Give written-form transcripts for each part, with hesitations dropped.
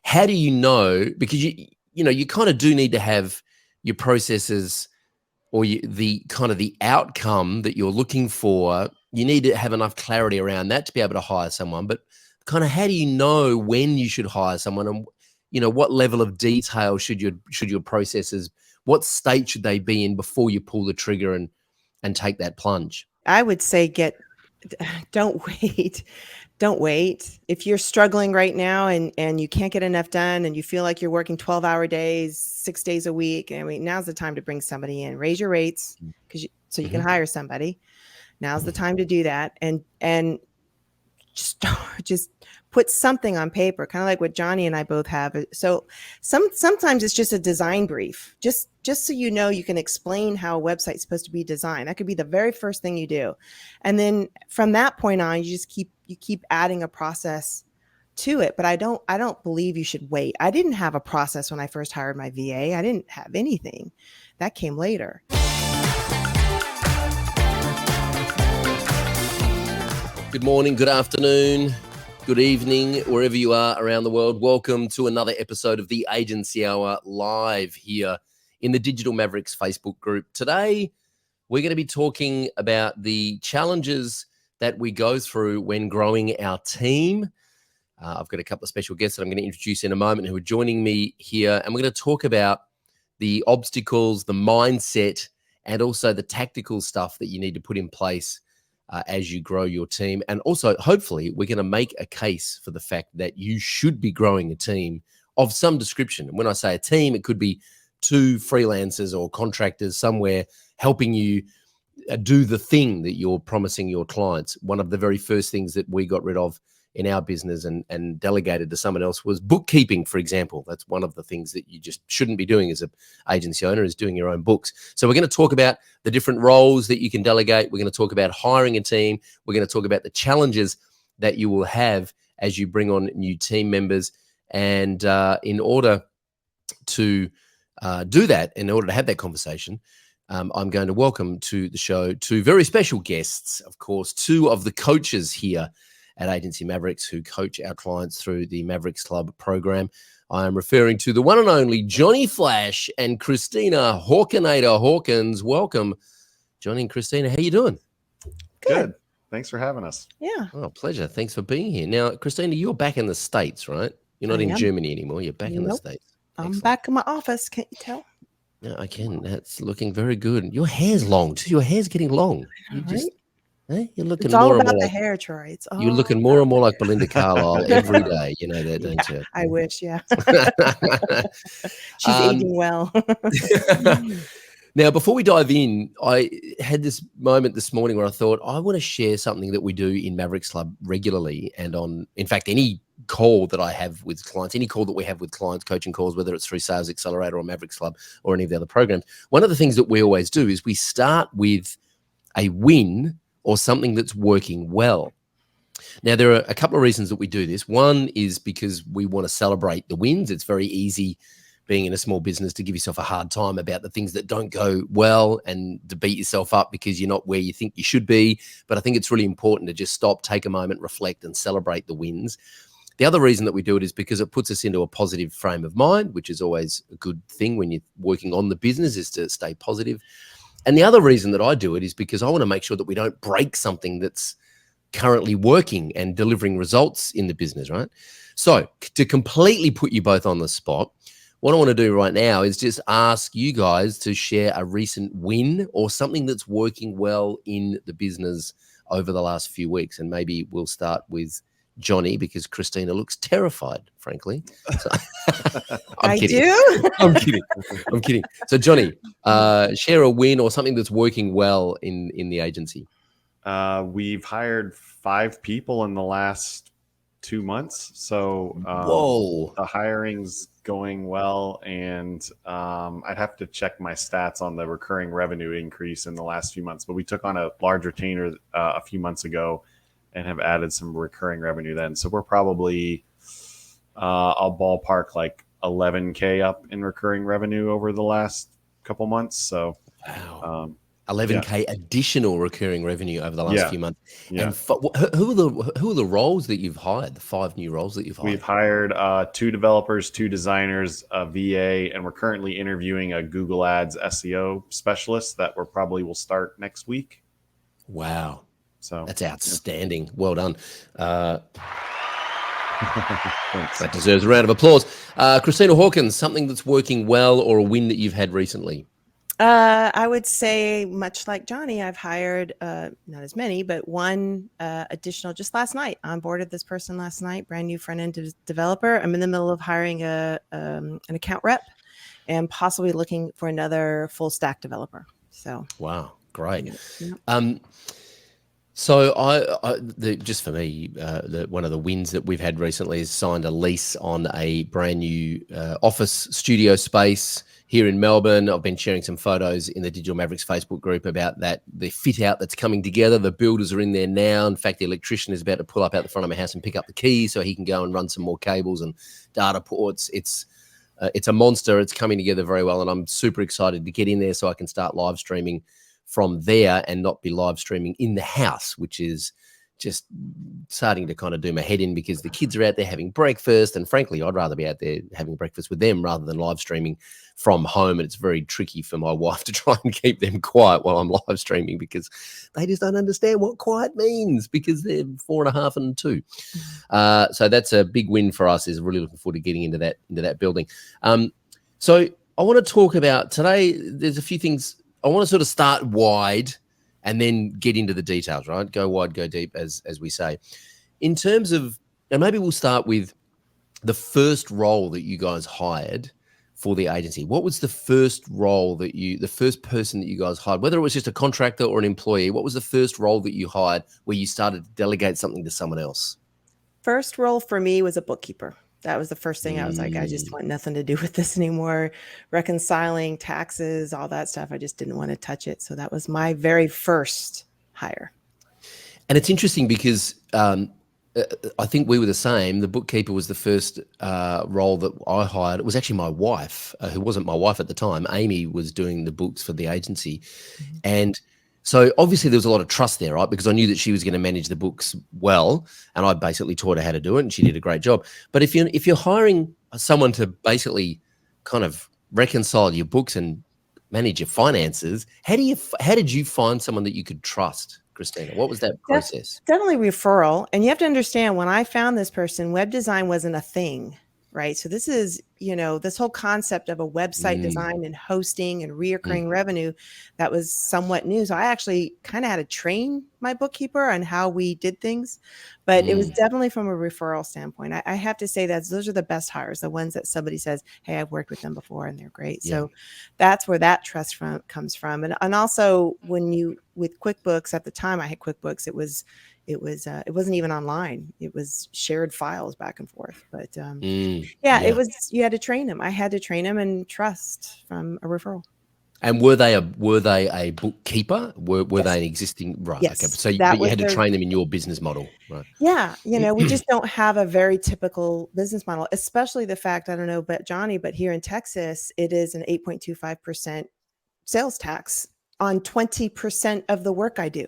how do you know? Because you kind of do need to have your processes or the outcome that you're looking for. You need to have enough clarity around that to be able to hire someone. But kind of how do you know when you should hire someone, and what level of detail should your processes, what state should they be in before you pull the trigger and take that plunge? I would say don't wait. Don't wait. If you're struggling right now and you can't get enough done and you feel like you're working 12-hour days, 6 days a week, I mean, now's the time to bring somebody in. Raise your rates so you can hire somebody. Now's the time to do that, and just put something on paper, kind of like what Johnny and I both have. So sometimes it's just a design brief, just so you can explain how a website's supposed to be designed. That could be the very first thing you do, and then from that point on, you just keep adding a process to it. But I don't believe you should wait. I didn't have a process when I first hired my VA. I didn't have anything. That came later. Good morning, good afternoon, good evening, wherever you are around the world. Welcome to another episode of the Agency Hour live here in the Digital Mavericks Facebook group. Today, we're going to be talking about the challenges that we go through when growing our team. I've got a couple of special guests that I'm going to introduce in a moment who are joining me here, and we're going to talk about the obstacles, the mindset, and also the tactical stuff that you need to put in place as you grow your team. And also, hopefully, we're going to make a case for the fact that you should be growing a team of some description. And when I say a team, it could be 2 freelancers or contractors somewhere helping you do the thing that you're promising your clients. One of the very first things that we got rid of in our business and delegated to someone else was bookkeeping, for example. That's one of the things that you just shouldn't be doing as an agency owner, is doing your own books. So we're going to talk about the different roles that you can delegate. We're going to talk about hiring a team. We're going to talk about the challenges that you will have as you bring on new team members. And in order to do that, in order to have that conversation, I'm going to welcome to the show 2 very special guests, of course, 2 of the coaches here at Agency Mavericks who coach our clients through the Mavericks Club program. I am referring to the one and only Johnny Flash and Christina Hawkinater Hawkins. Welcome, Johnny and Christina. How you doing? Good. Thanks for having us. Yeah. Oh, pleasure. Thanks for being here. Now, Christina, you're back in the States, right? You're not in Germany anymore. You're back in the States. Excellent. I'm back in my office. Can't you tell? Yeah, I can. That's looking very good. Your hair's long too. Your hair's getting long. You're looking it's all more about and more the like, hair, Troy. It's all you're looking more and more like Belinda Carlisle every day. You know that, don't you? I wish, yeah. She's aging well. Now, before we dive in, I had this moment this morning where I thought I want to share something that we do in Mavericks Club regularly, and in fact, any call that I have with clients, any call that we have with clients, coaching calls, whether it's through Sales Accelerator or Mavericks Club or any of the other programs, one of the things that we always do is we start with a win or something that's working well. Now, there are a couple of reasons that we do this. One is because we want to celebrate the wins. It's very easy being in a small business to give yourself a hard time about the things that don't go well and to beat yourself up because you're not where you think you should be. But I think it's really important to just stop, take a moment, reflect, and celebrate the wins. The other reason that we do it is because it puts us into a positive frame of mind, which is always a good thing when you're working on the business, is to stay positive. And the other reason that I do it is because I want to make sure that we don't break something that's currently working and delivering results in the business, right? So to completely put you both on the spot, what I want to do right now is just ask you guys to share a recent win or something that's working well in the business over the last few weeks. And maybe we'll start with Johnny, because Christina looks terrified, frankly. So, I'm kidding. So Johnny, share a win or something that's working well in the agency. We've hired 5 people in the last 2 months. So the hiring's going well, and I'd have to check my stats on the recurring revenue increase in the last few months, but we took on a large retainer a few months ago and have added some recurring revenue then. So we're probably I'll ballpark like 11K up in recurring revenue over the last couple months. So wow. 11K additional recurring revenue over the last few months. Yeah. And who are the roles that you've hired? The 5 new roles that you've hired? We've hired 2 developers, 2 designers, a VA, and we're currently interviewing a Google Ads SEO specialist that will start next week. Wow. So that's outstanding. Yeah. Well done. Thanks. That deserves a round of applause. Christina Hawkins, something that's working well or a win that you've had recently? I would say, much like Johnny, I've hired not as many, but one additional just last night. Onboarded this person last night, brand new front-end developer. I'm in the middle of hiring an account rep and possibly looking for another full stack developer. So wow, great. Yeah. So just for me, one of the wins that we've had recently is signed a lease on a brand new office studio space here in Melbourne. I've been sharing some photos in the Digital Mavericks Facebook group about that, the fit out that's coming together. The builders are in there now. In fact, the electrician is about to pull up out the front of my house and pick up the keys so he can go and run some more cables and data ports. It's a monster. It's coming together very well, and I'm super excited to get in there so I can start live streaming from there and not be live streaming in the house, which is just starting to kind of do my head in because the kids are out there having breakfast. And frankly, I'd rather be out there having breakfast with them rather than live streaming from home. And it's very tricky for my wife to try and keep them quiet while I'm live streaming because they just don't understand what quiet means because they're 4.5 and 2. So that's a big win for us. Is really looking forward to getting into that building. So I want to talk about today. There's a few things I want to sort of start wide and then get into the details, right? Go wide, go deep, as we say. In terms of, and maybe we'll start with the first role that you guys hired for the agency. What was the first role the first person that you guys hired, whether it was just a contractor or an employee? What was the first role that you hired where you started to delegate something to someone else? First role for me was a bookkeeper. That was the first thing. I was like, I just want nothing to do with this anymore. Reconciling taxes, all that stuff. I just didn't want to touch it. So that was my very first hire. And it's interesting because I think we were the same. The bookkeeper was the first role that I hired. It was actually my wife, who wasn't my wife at the time. Amy was doing the books for the agency. Mm-hmm. And so obviously there was a lot of trust there, right? Because I knew that she was going to manage the books well, and I basically taught her how to do it, and she did a great job. But if you're hiring someone to basically kind of reconcile your books and manage your finances, how did you find someone that you could trust, Christina? What was that process? Definitely referral. And you have to understand, when I found this person, web design wasn't a thing, right? So this is, this whole concept of a website design and hosting and reoccurring revenue, that was somewhat new. So I actually kind of had to train my bookkeeper on how we did things, but it was definitely from a referral standpoint. I have to say that those are the best hires, the ones that somebody says, hey, I've worked with them before and they're great. Yeah. So that's where that trust comes from. And also with QuickBooks, at the time I had QuickBooks, it wasn't even online. It was shared files back and forth. But it was, you had to train them. I had to train them and trust from a referral. And were they a bookkeeper? Were they an existing, right? Yes, okay. So you had to train them in your business model, right? Yeah, we just don't have a very typical business model, especially the fact, I don't know about Johnny, but here in Texas, it is an 8.25% sales tax on 20% of the work I do,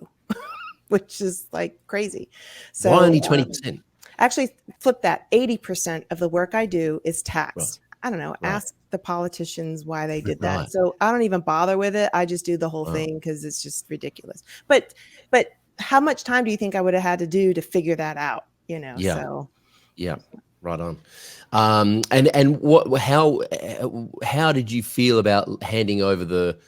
which is like crazy. So why only 20%? Actually, flip that. 80% of the work I do is taxed. Right. I don't know. Right. Ask the politicians why they did that. Right. So I don't even bother with it. I just do the whole thing because it's just ridiculous. But how much time do you think I would have had to do to figure that out? Yeah. So yeah, right on. And how did you feel about handing over the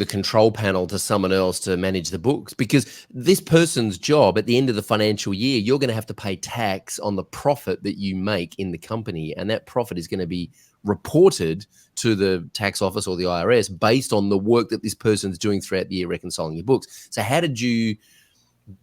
control panel to someone else to manage the books? Because this person's job at the end of the financial year, you're going to have to pay tax on the profit that you make in the company. And that profit is going to be reported to the tax office or the IRS based on the work that this person's doing throughout the year reconciling your books. So how did you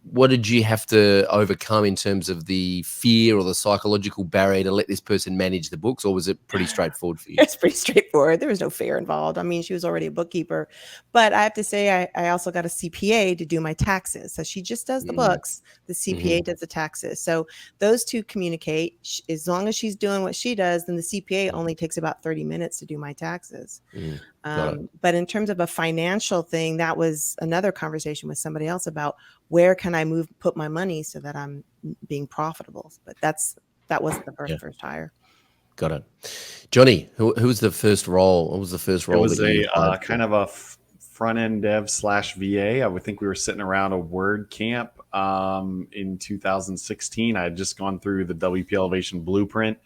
what did you have to overcome in terms of the fear or the psychological barrier to let this person manage the books, or was it pretty straightforward for you? It's pretty straightforward. There was no fear involved. I mean, she was already a bookkeeper, but I have to say, I also got a CPA to do my taxes. So she just does the books. The CPA does the taxes. So those two communicate. As long as she's doing what she does, then the CPA only takes about 30 minutes to do my taxes. But in terms of a financial thing, that was another conversation with somebody else about where can I put my money so that I'm being profitable. But that wasn't the first hire. Got it. Johnny, who was the first role? What was the first role? It was a kind of a front-end dev / VA. I would think we were sitting around a word camp in 2016. I had just gone through the WP Elevation blueprint,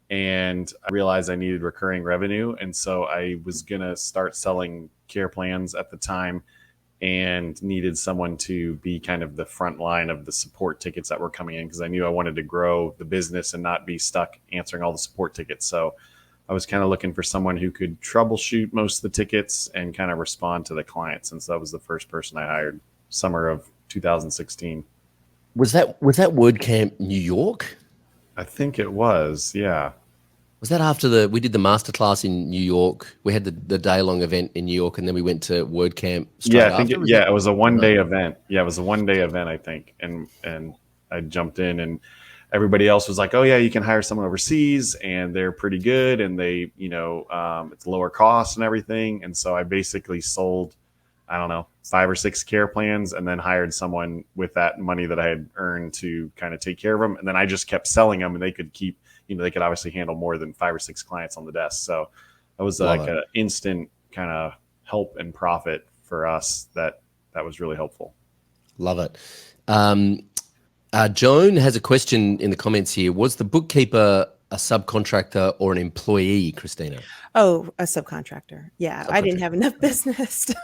and I realized I needed recurring revenue. And so I was going to start selling care plans at the time and needed someone to be kind of the front line of the support tickets that were coming in, because I knew I wanted to grow the business and not be stuck answering all the support tickets. So I was kind of looking for someone who could troubleshoot most of the tickets and kind of respond to the clients. And so that was the first person I hired, summer of 2016. Was that WordCamp New York? I think it was, yeah. Was that after we did the masterclass in New York? We had the day-long event in New York, and then we went to WordCamp straight after? It was a one-day event. Yeah, it was a one-day event, I think. And I jumped in, and everybody else was like, oh, yeah, you can hire someone overseas, and they're pretty good, and they, it's lower cost and everything. And so I basically sold, I don't know, 5 or 6 care plans, and then hired someone with that money that I had earned to kind of take care of them. And then I just kept selling them, and they could keep, they could obviously handle more than 5 or 6 clients on the desk. So that was like an instant kind of help and profit for us. That was really helpful. Love it. Joan has a question in the comments here. Was the bookkeeper a subcontractor or an employee, Christina? Oh, a subcontractor. Yeah, I didn't have enough business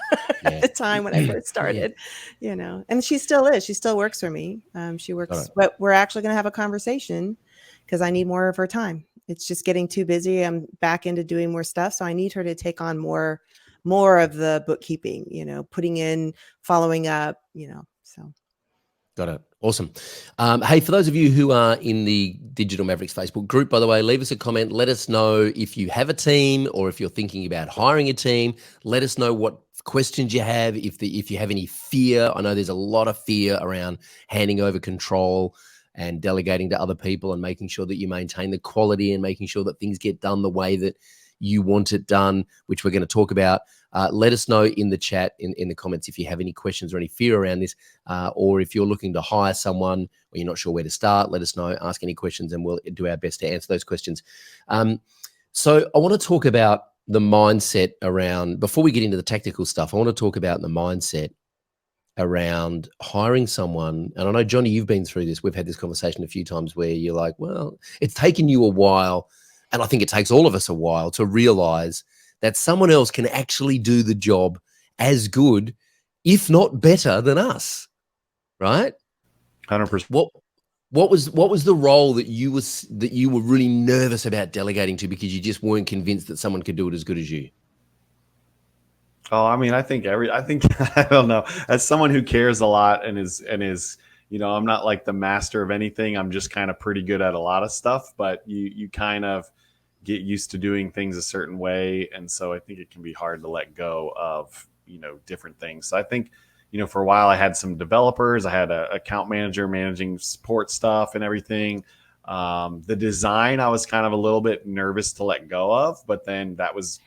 at the time when I first started, and she still is. She still works for me. She works, but we're actually going to have a conversation because I need more of her time. It's just getting too busy. I'm back into doing more stuff. So I need her to take on more of the bookkeeping, putting in, following up, so. Got it. Awesome. Hey, for those of you who are in the Digital Mavericks Facebook group, by the way, leave us a comment. Let us know if you have a team or if you're thinking about hiring a team. Let us know what questions you have. If you have any fear, I know there's a lot of fear around handing over control and delegating to other people and making sure that you maintain the quality and making sure that things get done the way that you want it done, which we're going to talk about. Let us know in the chat, in the comments, if you have any questions or any fear around this, or if you're looking to hire someone or you're not sure where to start, let us know, ask any questions, and we'll do our best to answer those questions. So I want to talk about the mindset around, before we get into the tactical stuff, I want to talk about the mindset around hiring someone. And I know, Johnny, you've been through this. We've had this conversation a few times where you're like, well, it's taken you a while, and I think it takes all of us a while to realize that someone else can actually do the job as good, if not better, than us, right? 100%. What was the role that you were really nervous about delegating to because you just weren't convinced that someone could do it as good as you? Oh, I mean, I think I don't know. As someone who cares a lot and is, I'm not like the master of anything. I'm just kind of pretty good at a lot of stuff, but you kind of get used to doing things a certain way. And so I think it can be hard to let go of, different things. So I think, for a while I had some developers, I had an account manager managing support stuff and everything. The design, I was kind of a little bit nervous to let go of, but then that was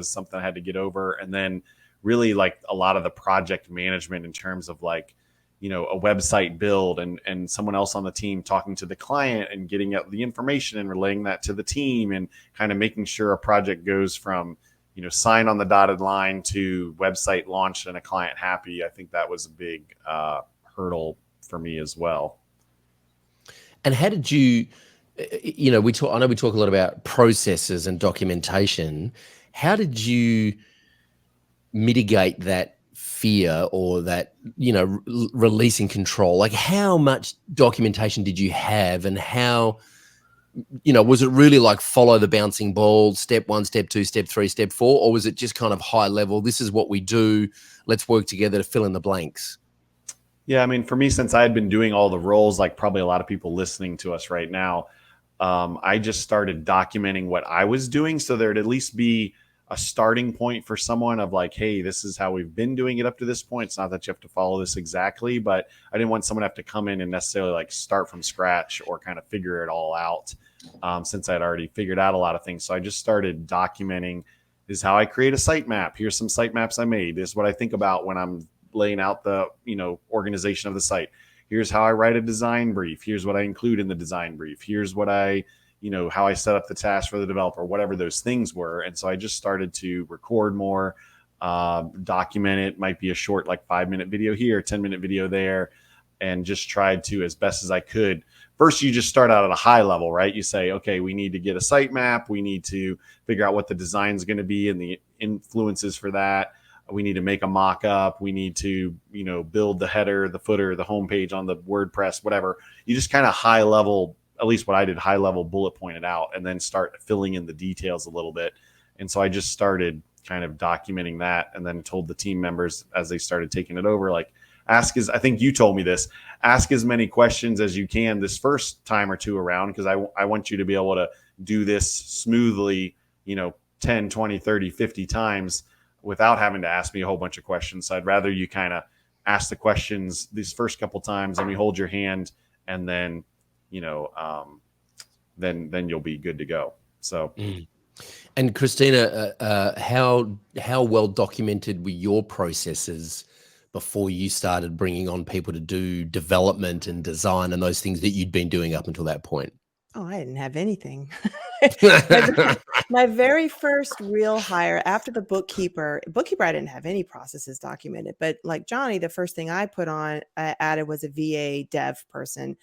something I had to get over. And then really like a lot of the project management in terms of like, a website build and someone else on the team talking to the client and getting out the information and relaying that to the team and kind of making sure a project goes from, sign on the dotted line to website launched and a client happy. I think that was a big hurdle for me as well. And how did you, I know we talk a lot about processes and documentation. How did you mitigate that fear or that, releasing control? Like, how much documentation did you have, and how, was it really like follow the bouncing ball, step 1, step 2, step 3, step 4, or was it just kind of high level? This is what we do. Let's work together to fill in the blanks. Yeah, I mean, for me, since I had been doing all the roles, like probably a lot of people listening to us right now, I just started documenting what I was doing so there'd at least be a starting point for someone of like, hey, this is how we've been doing it up to this point. It's not that you have to follow this exactly, but I didn't want someone to have to come in and necessarily like start from scratch or kind of figure it all out, since I'd already figured out a lot of things. So I just started documenting, this is how I create a sitemap. Here's some sitemaps I made. This is what I think about when I'm laying out the, organization of the site. Here's how I write a design brief. Here's what I include in the design brief. Here's what I, how I set up the task for the developer, whatever those things were. And so I just started to record more, document it. Might be a short, like 5-minute video here, 10-minute video there, and just tried to, as best as I could. First, you just start out at a high level, right? You say, okay, we need to get a sitemap. We need to figure out what the design is going to be and the influences for that. We need to make a mock-up. We need to, build the header, the footer, the homepage on the WordPress, whatever. You just kind of high level, at least what I did, high level bullet pointed out, and then start filling in the details a little bit. And so I just started kind of documenting that, and then told the team members as they started taking it over, like, I think you told me this, ask as many questions as you can this first time or two around, because I want you to be able to do this smoothly, 10, 20, 30, 50 times without having to ask me a whole bunch of questions. So I'd rather you kind of ask the questions these first couple times, and we hold your hand, and then, then you'll be good to go. So. And Christina, how well documented were your processes before you started bringing on people to do development and design and those things that you'd been doing up until that point? Oh, I didn't have anything. My very first real hire after the bookkeeper, I didn't have any processes documented, but like Johnny, the first thing I added was a VA dev person.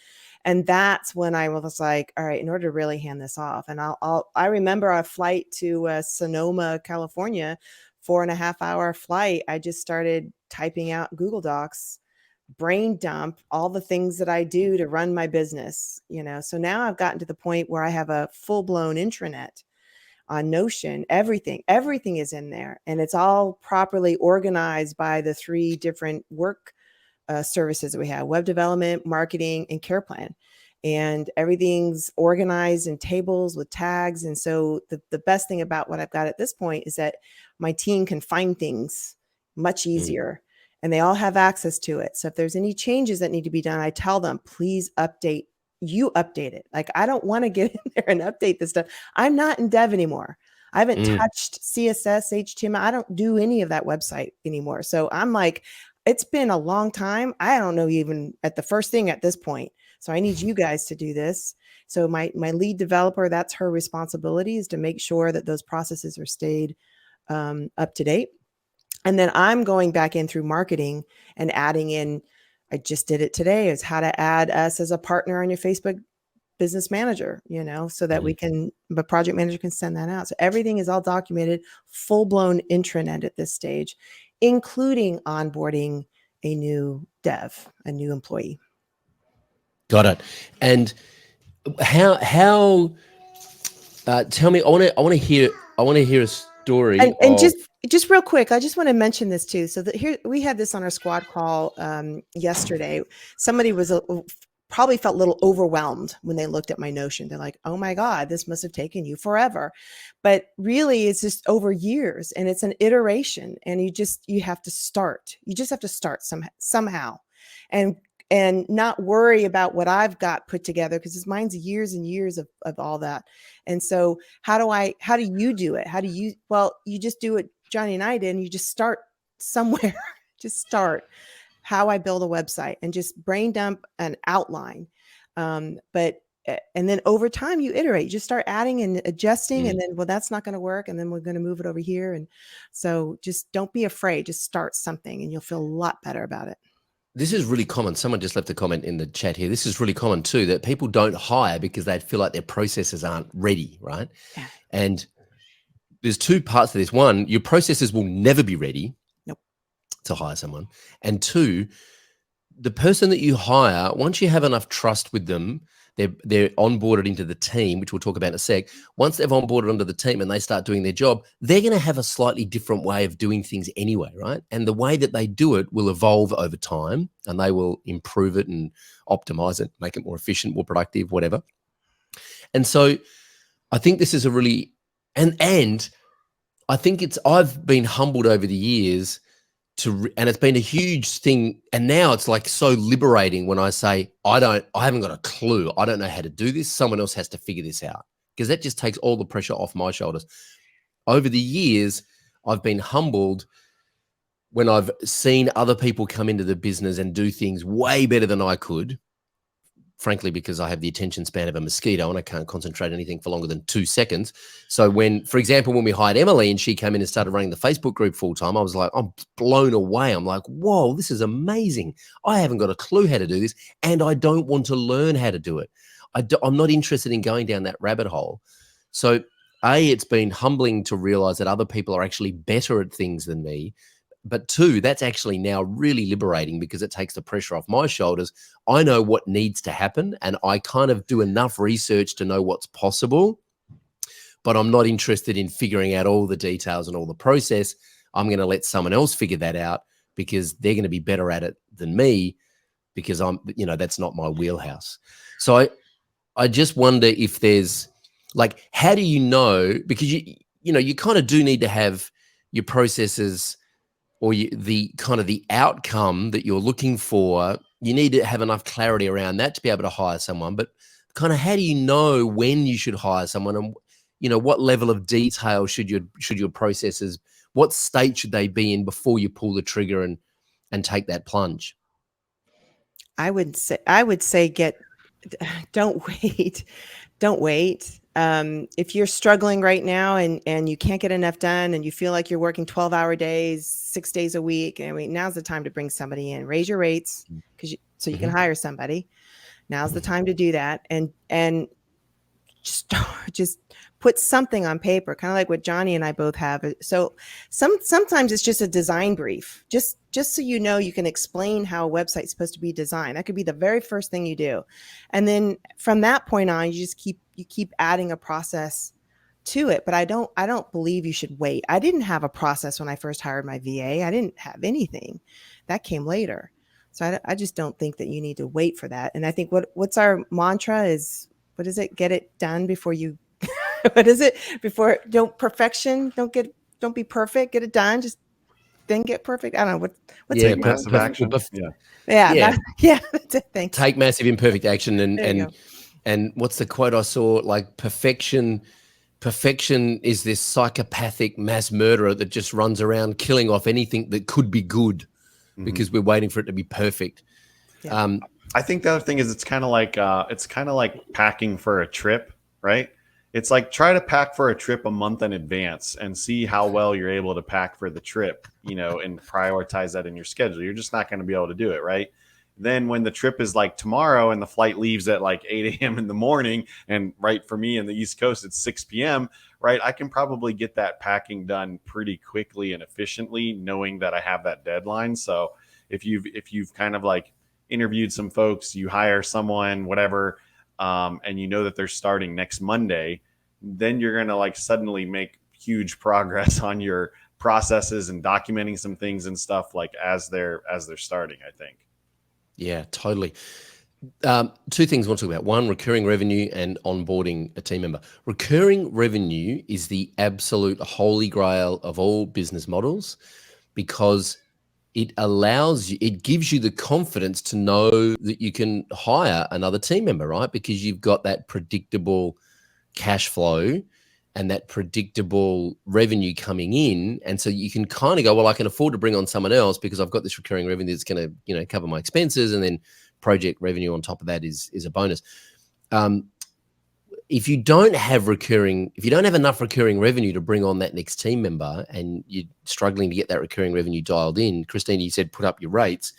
And that's when I was like, all right, in order to really hand this off. And I remember a flight to Sonoma, California, 4.5-hour flight. I just started typing out Google Docs, brain dump all the things that I do to run my business, So now I've gotten to the point where I have a full-blown intranet on Notion. Everything is in there, and it's all properly organized by the 3 different work services that we have: web development, marketing, and care plan. And everything's organized in tables with tags. And so the best thing about what I've got at this point is that my team can find things much easier. And they all have access to it. So if there's any changes that need to be done, I tell them, please update it. Like, I don't want to get in there and update this stuff. I'm not in dev anymore. I haven't touched CSS, HTML. I don't do any of that website anymore. So I'm like, it's been a long time. I don't know even at the first thing at this point. So I need you guys to do this. So my lead developer, that's her responsibility, is to make sure that those processes are stayed up to date. And then I'm going back in through marketing and adding in, I just did it today, is how to add us as a partner on your Facebook business manager, so that the project manager can send that out. So everything is all documented, full-blown intranet at this stage, including onboarding a new dev, a new employee. Got it. And how tell me, I want to hear a story. And just real quick, I just want to mention this too. So here we had this on our squad call yesterday. Somebody was probably felt a little overwhelmed when they looked at my Notion. They're like, "Oh my God, this must have taken you forever." But really, it's just over years, and it's an iteration. And you have to start. You just have to start somehow, and not worry about what I've got put together, because mine's years and years of all that. And so how do you do it? Well, you just do what Johnny and I did, and you just start somewhere. Just start how I build a website and just brain dump an outline. And then over time you iterate, you just start adding and adjusting, and then, well, that's not going to work, and then we're going to move it over here. And so just don't be afraid, just start something, and you'll feel a lot better about it. This is really common. Someone just left a comment in the chat here. This is really common too, that people don't hire because they feel like their processes aren't ready, right? Yeah. And there's 2 parts to this. 1, your processes will never be ready to hire someone. And 2, the person that you hire, once you have enough trust with them, they're onboarded into the team, which we'll talk about in a sec. Once they've onboarded onto the team and they start doing their job, they're going to have a slightly different way of doing things anyway, right? And the way that they do it will evolve over time, and they will improve it and optimize it, make it more efficient, more productive, whatever. And so I think this is a really, and I think I've been humbled over the years and it's been a huge thing. And now it's like so liberating when I say, I haven't got a clue. I don't know how to do this. Someone else has to figure this out, because that just takes all the pressure off my shoulders. Over the years, I've been humbled when I've seen other people come into the business and do things way better than I could, frankly, because I have the attention span of a mosquito and I can't concentrate anything for longer than 2 seconds. So for example, when we hired Emily and she came in and started running the Facebook group full time, I was like, I'm blown away. I'm like, whoa, this is amazing. I haven't got a clue how to do this, and I don't want to learn how to do it. I'm not interested in going down that rabbit hole. So it's been humbling to realize that other people are actually better at things than me. But 2, that's actually now really liberating, because it takes the pressure off my shoulders. I know what needs to happen, and I kind of do enough research to know what's possible, but I'm not interested in figuring out all the details and all the process. I'm going to let someone else figure that out, because they're going to be better at it than me, because that's not my wheelhouse. So I just wonder if there's like, how do you know? Because you kind of do need to have your processes, or the outcome that you're looking for. You need to have enough clarity around that to be able to hire someone. But kind of, how do you know when you should hire someone, and what level of detail should your processes, what state should they be in before you pull the trigger and take that plunge? I would say don't wait. Don't wait. If you're struggling right now and you can't get enough done, and you feel like you're working 12-hour days, 6 days a week, now's the time to bring somebody in. Raise your rates so you can hire somebody. Now's the time to do that, and just put something on paper, kind of like what Johnny and I both have. So sometimes it's just a design brief, just so you know, you can explain how a website's supposed to be designed. That could be the very first thing you do, and then from that point on, you just keep adding a process to it. But I don't believe you should wait. I didn't have a process when I first hired my VA. I didn't have anything. That came later. So I just don't think that you need to wait for that. And I think what's our mantra is, what is it? Get it done before you, what is it? Don't be perfect, get it done. Just then get perfect. I don't know what's take massive action. Yeah. That's it. Thanks. Take massive imperfect action. And what's the quote I saw? Like, perfection is this psychopathic mass murderer that just runs around killing off anything that could be good, because we're waiting for it to be perfect. Yeah. I think the other thing is, it's kind of like packing for a trip, right? It's like, try to pack for a trip a month in advance and see how well you're able to pack for the trip, and prioritize that in your schedule. You're just not going to be able to do it, right? Then when the trip is like tomorrow and the flight leaves at like 8 a.m. in the morning, and right, for me in the East Coast, it's 6 p.m., right? I can probably get that packing done pretty quickly and efficiently, knowing that I have that deadline. So if you've kind of like interviewed some folks, you hire someone, whatever, and you know that they're starting next Monday, then you're going to like suddenly make huge progress on your processes and documenting some things and stuff, like as they're starting, I think. Yeah, totally. 2 things I want to talk about. 1, recurring revenue and onboarding a team member. Recurring revenue is the absolute holy grail of all business models, because it gives you the confidence to know that you can hire another team member, right? Because you've got that predictable cash flow and that predictable revenue coming in. And so you can kind of go, well, I can afford to bring on someone else because I've got this recurring revenue that's going to, cover my expenses, and then project revenue on top of that is a bonus. If you don't have enough recurring revenue to bring on that next team member, and you're struggling to get that recurring revenue dialed in, Christina, you said put up your rates.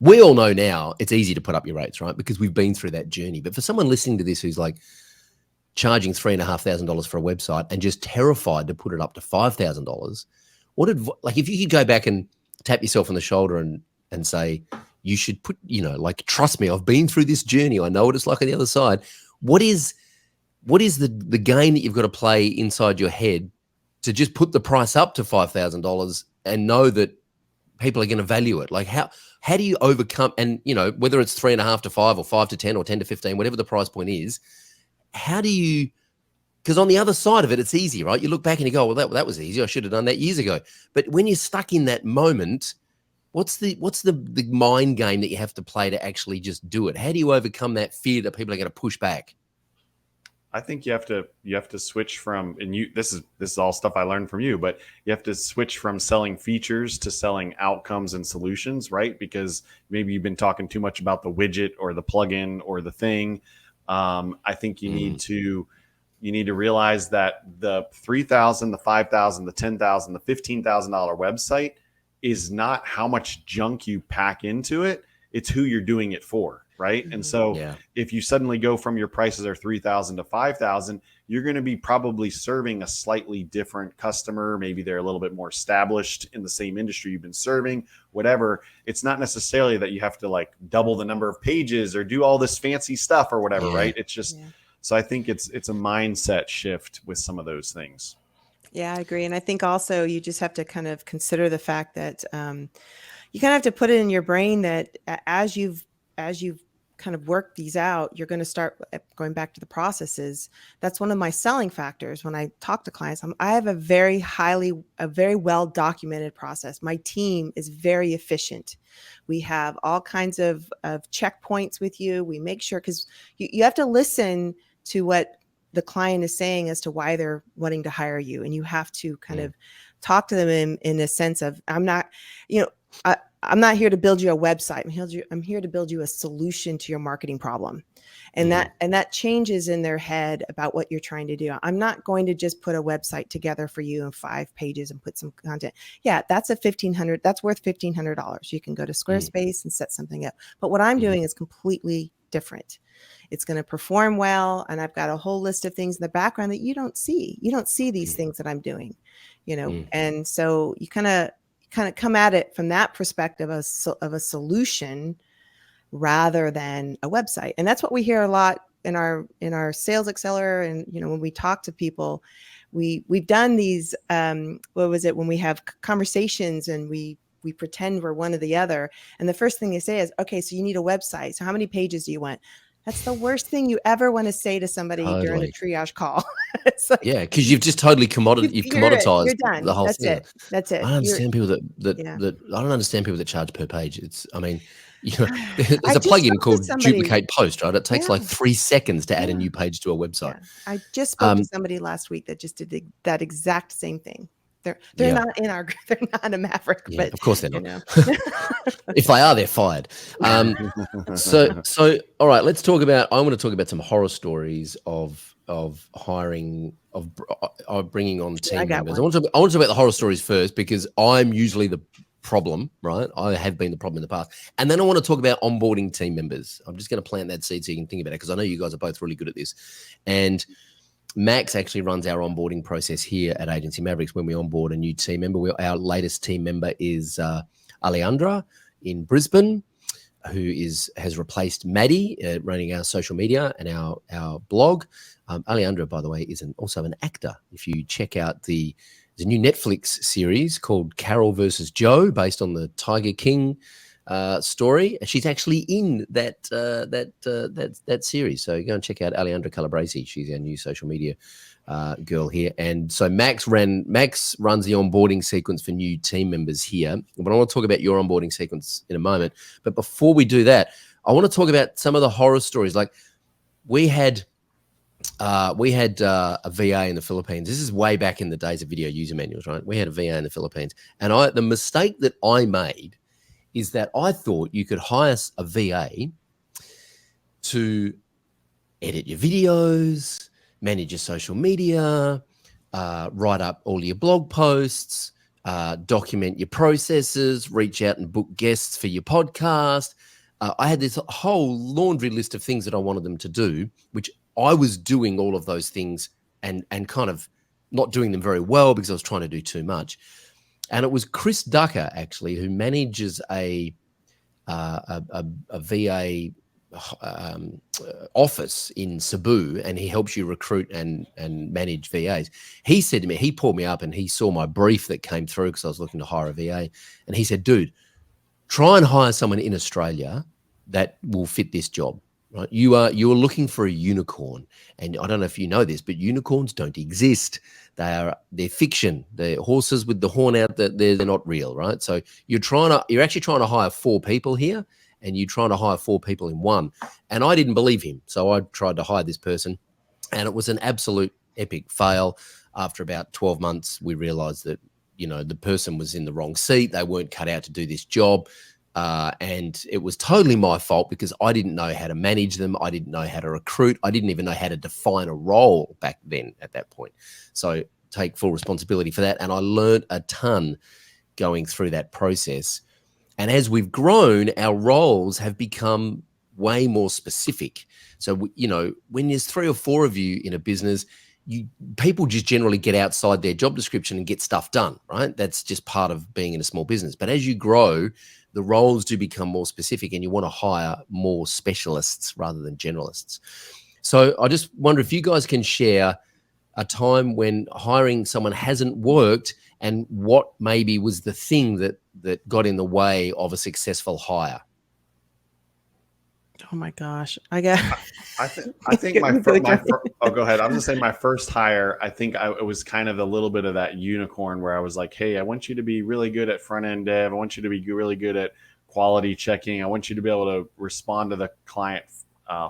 We all know now it's easy to put up your rates, right? Because we've been through that journey. But for someone listening to this who's like charging $3,500 for a website and just terrified to put it up to $5,000, if you could go back and tap yourself on the shoulder and say, you should put, like, trust me, I've been through this journey. I know what it's like on the other side. What is the game that you've got to play inside your head to just put the price up to $5,000 and know that people are going to value it? Like, how do you overcome, and whether it's 3.5 to 5 or 5 to 10 or 10 to 15, whatever the price point is, how do you, because on the other side of it, it's easy, right? You look back and you go, well, that was easy. I should have done that years ago. But when you're stuck in that moment, what's the mind game that you have to play to actually just do it? How do you overcome that fear that people are going to push back? I think you have to switch from, and this is all stuff I learned from you, but you have to switch from selling features to selling outcomes and solutions, right? Because maybe you've been talking too much about the widget or the plugin or the thing. I think you need to realize that the $3,000, the $5,000, the $10,000, the $15,000 website is not how much junk you pack into it. It's who you're doing it for, right? And so if you suddenly go from your prices are $3,000 to $5,000, you're going to be probably serving a slightly different customer. Maybe they're a little bit more established in the same industry you've been serving, whatever. It's not necessarily that you have to like double the number of pages or do all this fancy stuff or whatever, right? It's just, so I think it's a mindset shift with some of those things. Yeah, I agree. And I think also you just have to kind of consider the fact that you kind of have to put it in your brain that as you've kind of worked these out, you're going to start going back to the processes. That's one of my selling factors when I talk to clients. I have a very well documented process. My team is very efficient. We have all kinds of checkpoints with you. We make sure, because you have to listen to what the client is saying as to why they're wanting to hire you. And you have to kind of talk to them in a sense of, I'm not here to build you a website. I'm here to build you a solution to your marketing problem. And that changes in their head about what you're trying to do. I'm not going to just put a website together for you in 5 pages and put some content. Yeah, that's worth $1,500. You can go to Squarespace and set something up. But what I'm doing is completely different. It's going to perform well. And I've got a whole list of things in the background that you don't see. You don't see these things that I'm doing, and so you kind of come at it from that perspective of a solution rather than a website. And that's what we hear a lot in our sales accelerator. And, when we talk to people, we've done these, when we have conversations and we pretend we're one or the other. And the first thing they say is, okay, so you need a website. So how many pages do you want? That's the worst thing you ever want to say to somebody during a triage call. It's like, because you've just totally commoditized you're done. the whole That's thing. That's it. I don't understand people that I don't understand people that charge per page. There's a plugin called Duplicate Post, right? It takes like 3 seconds to add a new page to a website. Yeah. I just spoke to somebody last week that just did that exact same thing. They're not in our group. They're not a Maverick, but of course they're not. If they are, they're fired. So all right, I want to talk about some horror stories of hiring, of bringing on team members. I want to talk about the horror stories first, because I'm usually the problem, right? I have been the problem in the past. And then I want to talk about onboarding team members. I'm just going to plant that seed so you can think about it, because I know you guys are both really good at this. And Max actually runs our onboarding process here at Agency Mavericks when we onboard a new team member. Our latest team member is Alejandra in Brisbane, who has replaced Maddie running our social media and our blog. Alejandra, by the way, is also an actor. If you check out there's a new Netflix series called Carol versus Joe, based on the Tiger King story. She's actually in that series. So go and check out Alejandra Calabresi. She's our new social media girl here. And so Max runs the onboarding sequence for new team members here. But I want to talk about your onboarding sequence in a moment. But before we do that, I want to talk about some of the horror stories. Like we had a VA in the Philippines. This is way back in the days of video user manuals, right? We had a VA in the Philippines. And the mistake that I made is that I thought you could hire a VA to edit your videos, manage your social media, write up all your blog posts, document your processes, reach out and book guests for your podcast. I had this whole laundry list of things that I wanted them to do, which I was doing all of those things and kind of not doing them very well because I was trying to do too much. And it was Chris Ducker, actually, who manages a a VA office in Cebu, and he helps you recruit and manage VAs. He said to me, he pulled me up and he saw my brief that came through because I was looking to hire a VA, and he said, dude, try and hire someone in Australia that will fit this job. Right? You're looking for a unicorn, and I don't know if you know this, but unicorns don't exist. They're fiction. They're horses with the horn out. That they're not real, right? So you're actually trying to hire 4 people here, and you're trying to hire 4 people in one. And I didn't believe him, so I tried to hire this person, and it was an absolute epic fail. After about 12 months, we realized that the person was in the wrong seat. They weren't cut out to do this job. And it was totally my fault because I didn't know how to manage them. I didn't know how to recruit. I didn't even know how to define a role back then at that point. So take full responsibility for that. And I learned a ton going through that process. And as we've grown, our roles have become way more specific. So, when there's 3 or 4 of you in a business, people just generally get outside their job description and get stuff done, right? That's just part of being in a small business. But as you grow, the roles do become more specific, and you want to hire more specialists rather than generalists. So I just wonder if you guys can share a time when hiring someone hasn't worked, and what maybe was the thing that got in the way of a successful hire. Oh my gosh. I think oh, go ahead. I'm going to say my first hire, I think it was kind of a little bit of that unicorn where I was like, hey, I want you to be really good at front end dev. I want you to be really good at quality checking. I want you to be able to respond to the client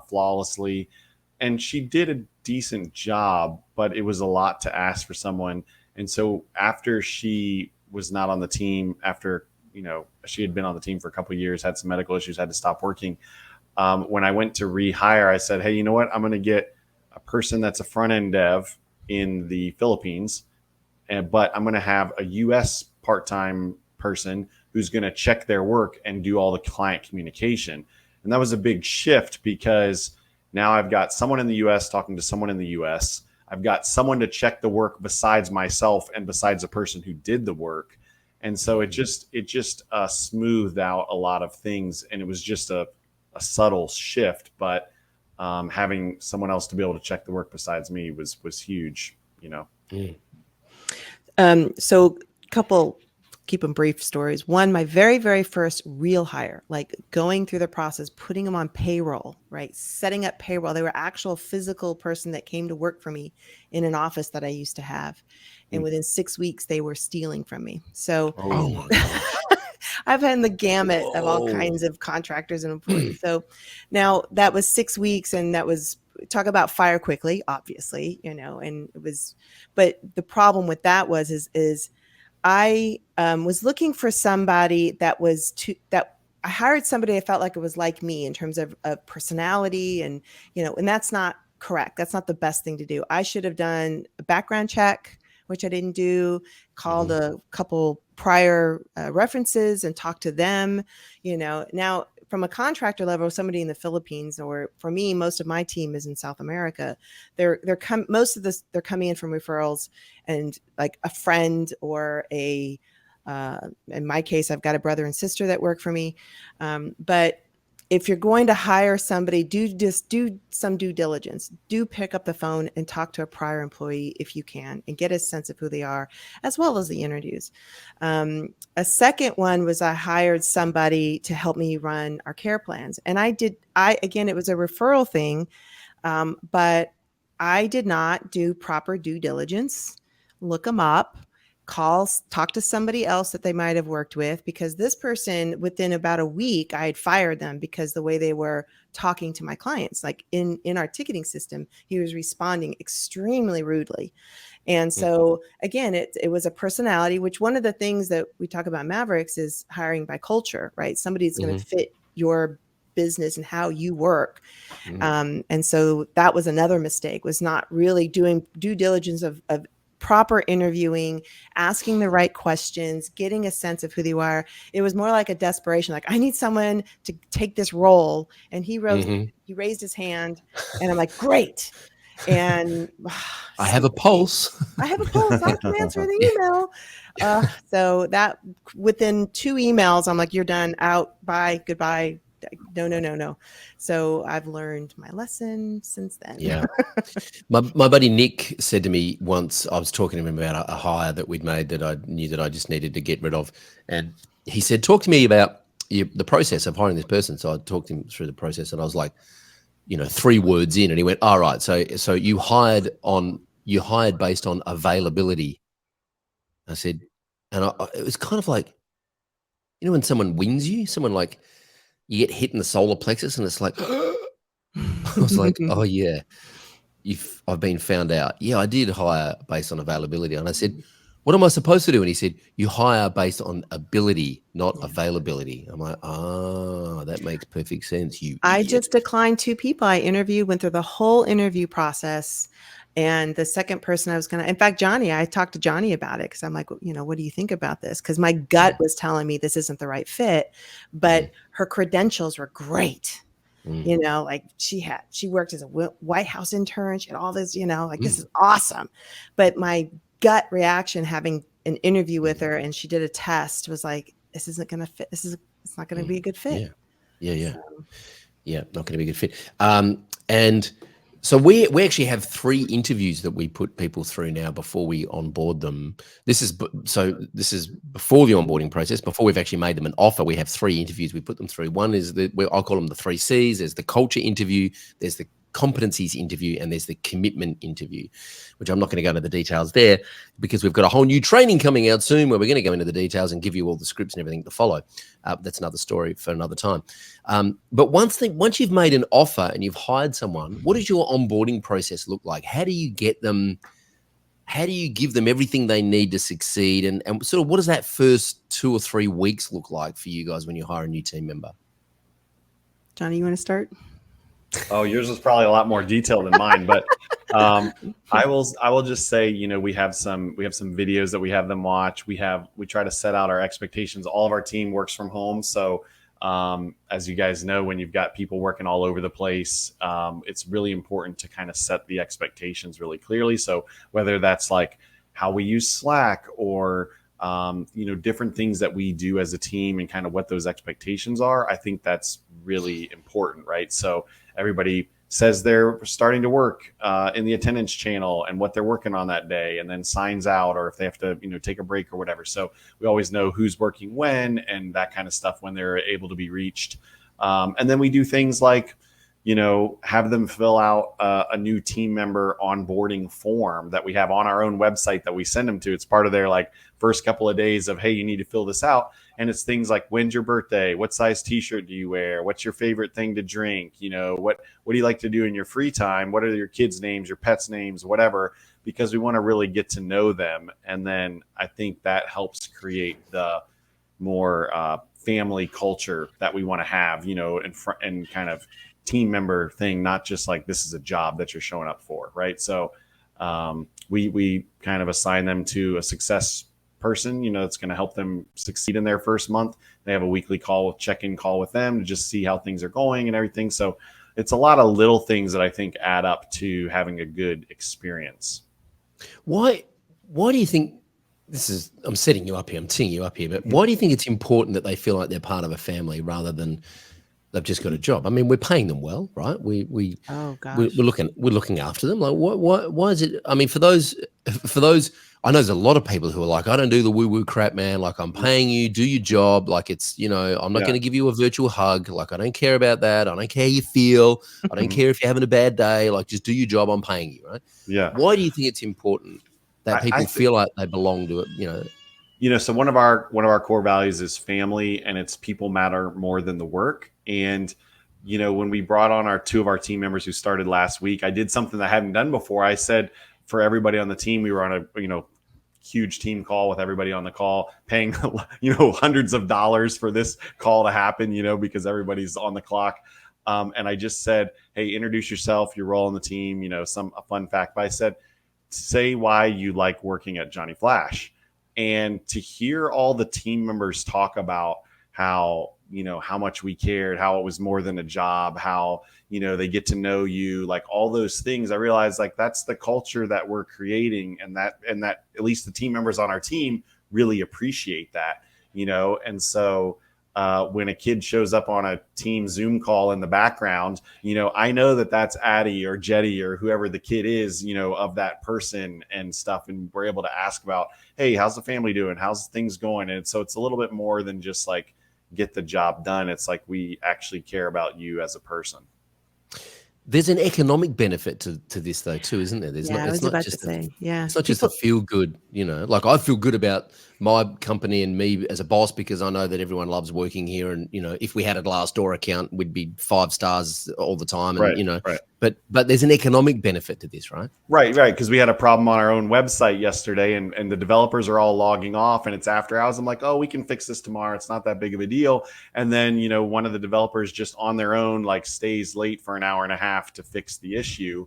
flawlessly. And she did a decent job, but it was a lot to ask for someone. And so after she was not on the team, after, she had been on the team for a couple of years, had some medical issues, had to stop working. When I went to rehire, I said, hey, you know what? I'm going to get a person that's a front-end dev in the Philippines, but I'm going to have a U.S. part-time person who's going to check their work and do all the client communication. And that was a big shift because now I've got someone in the U.S. talking to someone in the U.S. I've got someone to check the work besides myself and besides the person who did the work. And so it just smoothed out a lot of things, and it was just a subtle shift, but having someone else to be able to check the work besides me was huge, So couple, keep them brief stories. One, my very, very first real hire, like going through the process, putting them on payroll, right? Setting up payroll. They were actual physical person that came to work for me in an office that I used to have. And within 6 weeks, they were stealing from me. So I've had the gamut of all kinds of contractors and employees. So now that was 6 weeks, and that was, talk about fire quickly, obviously, and it was, but the problem with that is I was looking for somebody that I hired somebody I felt like it was like me in terms of personality, and, and that's not correct. That's not the best thing to do. I should have done a background check, which I didn't do, called a couple prior references and talked to them. Now from a contractor level, somebody in the Philippines, or for me, most of my team is in South America. They're coming in from referrals and like a friend or in my case, I've got a brother and sister that work for me. But if you're going to hire somebody, do some due diligence. Do pick up the phone and talk to a prior employee if you can, and get a sense of who they are, as well as the interviews. A second one was I hired somebody to help me run our care plans. And again, it was a referral thing, but I did not do proper due diligence, look them up, talk to somebody else that they might have worked with, because this person, within about a week, I had fired them because the way they were talking to my clients, like in our ticketing system, he was responding extremely rudely. And so again, it was a personality, which one of the things that we talk about Mavericks is hiring by culture, right? Somebody's going to fit your business and how you work. And so that was another mistake, was not really doing due diligence of proper interviewing, asking the right questions, getting a sense of who they are. It was more like a desperation, like, I need someone to take this role. And he raised his hand, and I'm like, great. And I have a pulse. I have a pulse. I can answer the email. So that within 2 emails, I'm like, you're done, out, bye, goodbye. No. So I've learned my lesson since then. Yeah. My buddy Nick said to me once, I was talking to him about a hire that we'd made that I knew that I just needed to get rid of. And he said, talk to me about the process of hiring this person. So I talked him through the process, and I was like, 3 words in, and he went, all right. So you hired based on availability. I said, and it was kind of like, when someone wings you, someone like you get hit in the solar plexus, and it's like, I was like, oh yeah, I've been found out. Yeah, I did hire based on availability. And I said, what am I supposed to do? And he said, you hire based on ability, not availability. I'm like, that makes perfect sense. I just declined 2 people I interviewed, went through the whole interview process. And the second person I was in fact, Johnny, I talked to Johnny about it, because I'm like, what do you think about this? Because my gut was telling me this isn't the right fit, but her credentials were great. Like she worked as a White House intern. She had all this, this is awesome. But my gut reaction, having an interview with her, and she did a test, was like, this isn't going to fit. It's not going to be a good fit. Yeah. Not going to be a good fit. And so we actually have 3 interviews that we put people through now before we onboard them. This is before the onboarding process, before we've actually made them an offer. We have 3 interviews we put them through. One is I'll call them the 3 C's. There's the culture interview, there's the competencies interview, and there's the commitment interview, which I'm not going to go into the details there, because we've got a whole new training coming out soon where we're going to go into the details and give you all the scripts and everything to follow. That's another story for another time. But once you've made an offer and you've hired someone, what does your onboarding process look like? How do you get them? How do you give them everything they need to succeed? And sort of what does that first 2 or 3 weeks look like for you guys when you hire a new team member? Johnny, you want to start? Oh, yours is probably a lot more detailed than mine, but I will just say, we have some videos that we have them watch. We try to set out our expectations. All of our team works from home, so as you guys know, when you've got people working all over the place, it's really important to kind of set the expectations really clearly. So whether that's like how we use Slack, or different things that we do as a team, and kind of what those expectations are, I think that's really important, right? So everybody says they're starting to work in the attendance channel and what they're working on that day, and then signs out, or if they have to, take a break or whatever. So we always know who's working when, and that kind of stuff when they're able to be reached. And then we do things like, have them fill out a new team member onboarding form that we have on our own website that we send them to. It's part of their first couple of days of, hey, you need to fill this out. And it's things like, when's your birthday? What size t-shirt do you wear? What's your favorite thing to drink? What do you like to do in your free time? What are your kids' names, your pets' names, whatever, because we want to really get to know them. And then I think that helps create the more family culture that we want to have, and kind of team member thing, not just like this is a job that you're showing up for, right? So we kind of assign them to a success person, that's going to help them succeed in their first month. They have a weekly check-in call with them to just see how things are going and everything. So it's a lot of little things that I think add up to having a good experience. Why do you think I'm setting you up here, I'm teeing you up here, but why do you think it's important that they feel like they're part of a family rather than they've just got a job? I mean, we're paying them well, right? We're looking after them. Like, why is it? I mean, for those, I know there's a lot of people who are like, I don't do the woo-woo crap, man. Like, I'm paying you, do your job. Like, it's, I'm not going to give you a virtual hug. Like, I don't care about that. I don't care how you feel. I don't care if you're having a bad day. Like, just do your job. I'm paying you, right? Yeah. Why do you think it's important that people feel like they belong to it? So one of our core values is family, and it's people matter more than the work. And, when we brought on 2 of our team members who started last week, I did something that I hadn't done before. I said, for everybody on the team, we were on a, huge team call with everybody on the call, paying, hundreds of dollars for this call to happen, because everybody's on the clock. And I just said, hey, introduce yourself, your role on the team, a fun fact. But I said, say why you like working at Johnny Flash. And to hear all the team members talk about how how much we cared, how it was more than a job, how, they get to know you, like all those things. I realized like that's the culture that we're creating, and that at least the team members on our team really appreciate that, and so when a kid shows up on a team Zoom call in the background, I know that that's Addie or Jetty or whoever the kid is, of that person and stuff. And we're able to ask about, hey, how's the family doing? How's things going? And so it's a little bit more than just like get the job done. It's like we actually care about you as a person. There's an economic benefit to this though too, isn't there? It's not just a feel good, like I feel good about my company and me as a boss because I know that everyone loves working here. And, if we had a Glassdoor account, we'd be 5 stars all the time. And, right. But there's an economic benefit to this, right? Right. Because we had a problem on our own website yesterday and the developers are all logging off and it's after hours. I'm like, oh, we can fix this tomorrow. It's not that big of a deal. And then, one of the developers just on their own, like stays late for an hour and a half to fix the issue.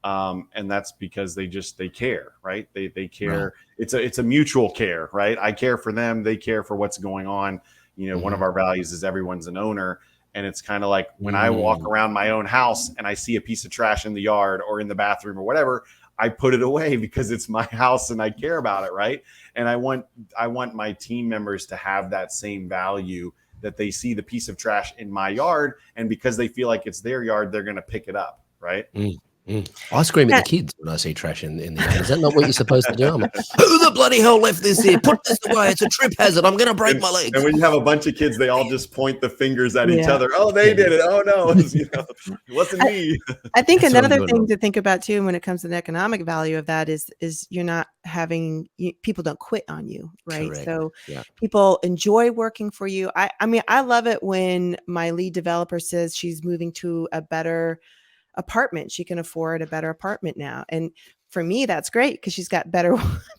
And that's because they care, right? They care. Right. It's a mutual care, right? I care for them. They care for what's going on. One of our values is everyone's an owner. And it's kind of like when I walk around my own house and I see a piece of trash in the yard or in the bathroom or whatever, I put it away because it's my house and I care about it, right? And I want my team members to have that same value, that they see the piece of trash in my yard, and because they feel like it's their yard, they're going to pick it up, right? I scream at the kids when I see trash in the yard. Is that not what you're supposed to do? I'm like, who the bloody hell left this here? Put this away. It's a trip hazard. I'm going to break my legs. And when you have a bunch of kids, they all just point the fingers at each other. Oh, they did it. Oh, no, it wasn't me. I think another thing to think about, too, when it comes to the economic value of that is you're not having people don't quit on you, right? Correct. So people enjoy working for you. I mean, I love it when my lead developer says she's moving to a better apartment. She can afford a better apartment now. And for me, that's great because she's got better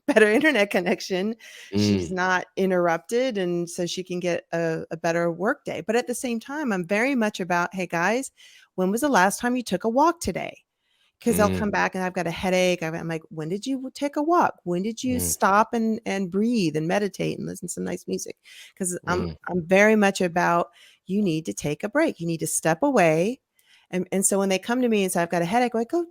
internet connection. She's not interrupted. And so she can get a better work day. But at the same time, I'm very much about, hey guys, when was the last time you took a walk today? Because they'll come back and I've got a headache. I'm like, when did you take a walk? When did you stop and breathe and meditate and listen to some nice music? Because I'm very much about, you need to take a break. You need to step away. And so when they come to me and say, I've got a headache, I'm like, go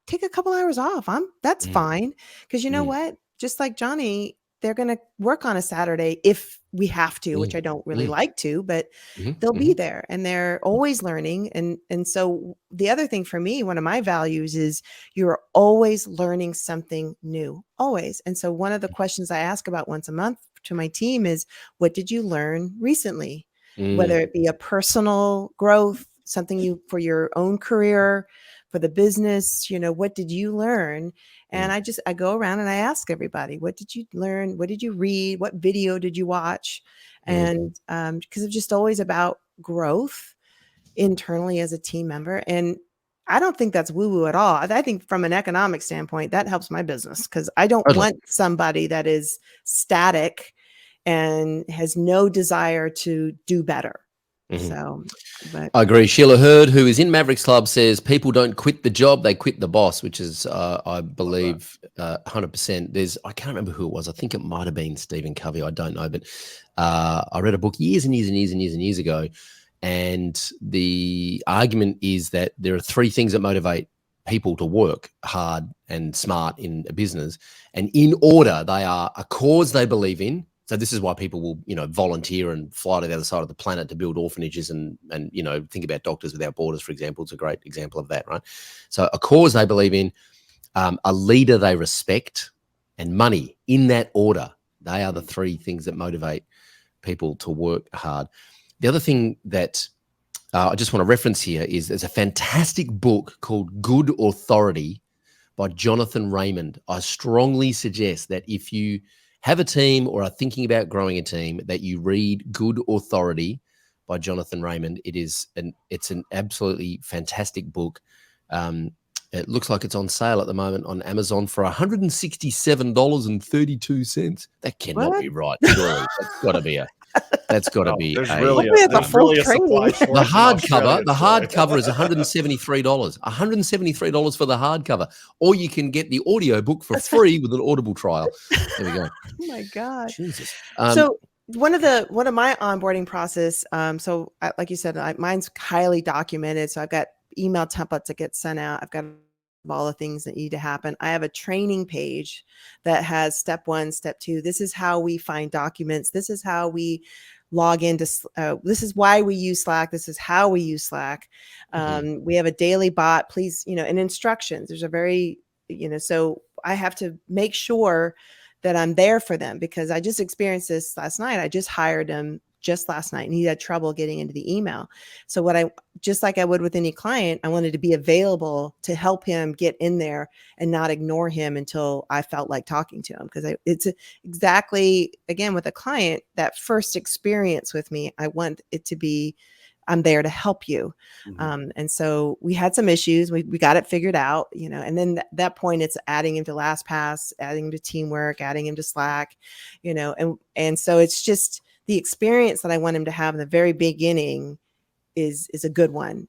take a couple hours off. That's fine. Because you know what? Just like Johnny, they're going to work on a Saturday if we have to, which I don't really like to, but they'll be there and they're always learning. And so the other thing for me, one of my values is you're always learning something new, always. And so one of the questions I ask about once a month to my team is, what did you learn recently? Whether it be a personal growth, something you for your own career, for the business, what did you learn? And I go around and I ask everybody, what did you learn? What did you read? What video did you watch? And because it's just always about growth internally as a team member. And I don't think that's woo-woo at all. I think from an economic standpoint, that helps my business because I don't want somebody that is static and has no desire to do better. So, but I agree. Sheila Hurd, who is in Mavericks Club, says people don't quit the job, they quit the boss, which is, I believe, 100%. I can't remember who it was. I think it might have been Stephen Covey. I don't know, but I read a book years and years ago, and the argument is that there are 3 things that motivate people to work hard and smart in a business, and in order, they are a cause they believe in. So this is why people will, volunteer and fly to the other side of the planet to build orphanages and think about Doctors Without Borders, for example. It's a great example of that, right? So a cause they believe in, a leader they respect, and money. In that order, they are the 3 things that motivate people to work hard. The other thing that I just want to reference here is there's a fantastic book called Good Authority by Jonathan Raymond. I strongly suggest that if you have a team or are thinking about growing a team, that you read Good Authority by Jonathan Raymond. It's an absolutely fantastic book. It looks like it's on sale at the moment on Amazon for $167.32. That cannot be right. Surely that's got to be. There's really a supply shortage. The hardcover is $173. $173 for the hardcover, or you can get the audio book for free with an Audible trial. There we go. Oh my God. Jesus. one of my onboarding process. So like you said, mine's highly documented. So I've got email templates that get sent out. I've got all the things that need to happen. I have a training page that has step 1, step 2. This is how we find documents. This is how we log into, this is why we use Slack. This is how we use Slack. We have a daily bot, please, and instructions. There's a very, so I have to make sure that I'm there for them, because I just experienced this last night. I just hired him just last night and he had trouble getting into the email. So just like I would with any client, I wanted to be available to help him get in there and not ignore him until I felt like talking to him. Because it's exactly, again, with a client, that first experience with me, I want it to be, I'm there to help you. And so we had some issues. We got it figured out, and then at that point it's adding him to LastPass, adding him to Teamwork, adding him to Slack, and so it's just the experience that I want him to have in the very beginning is a good one.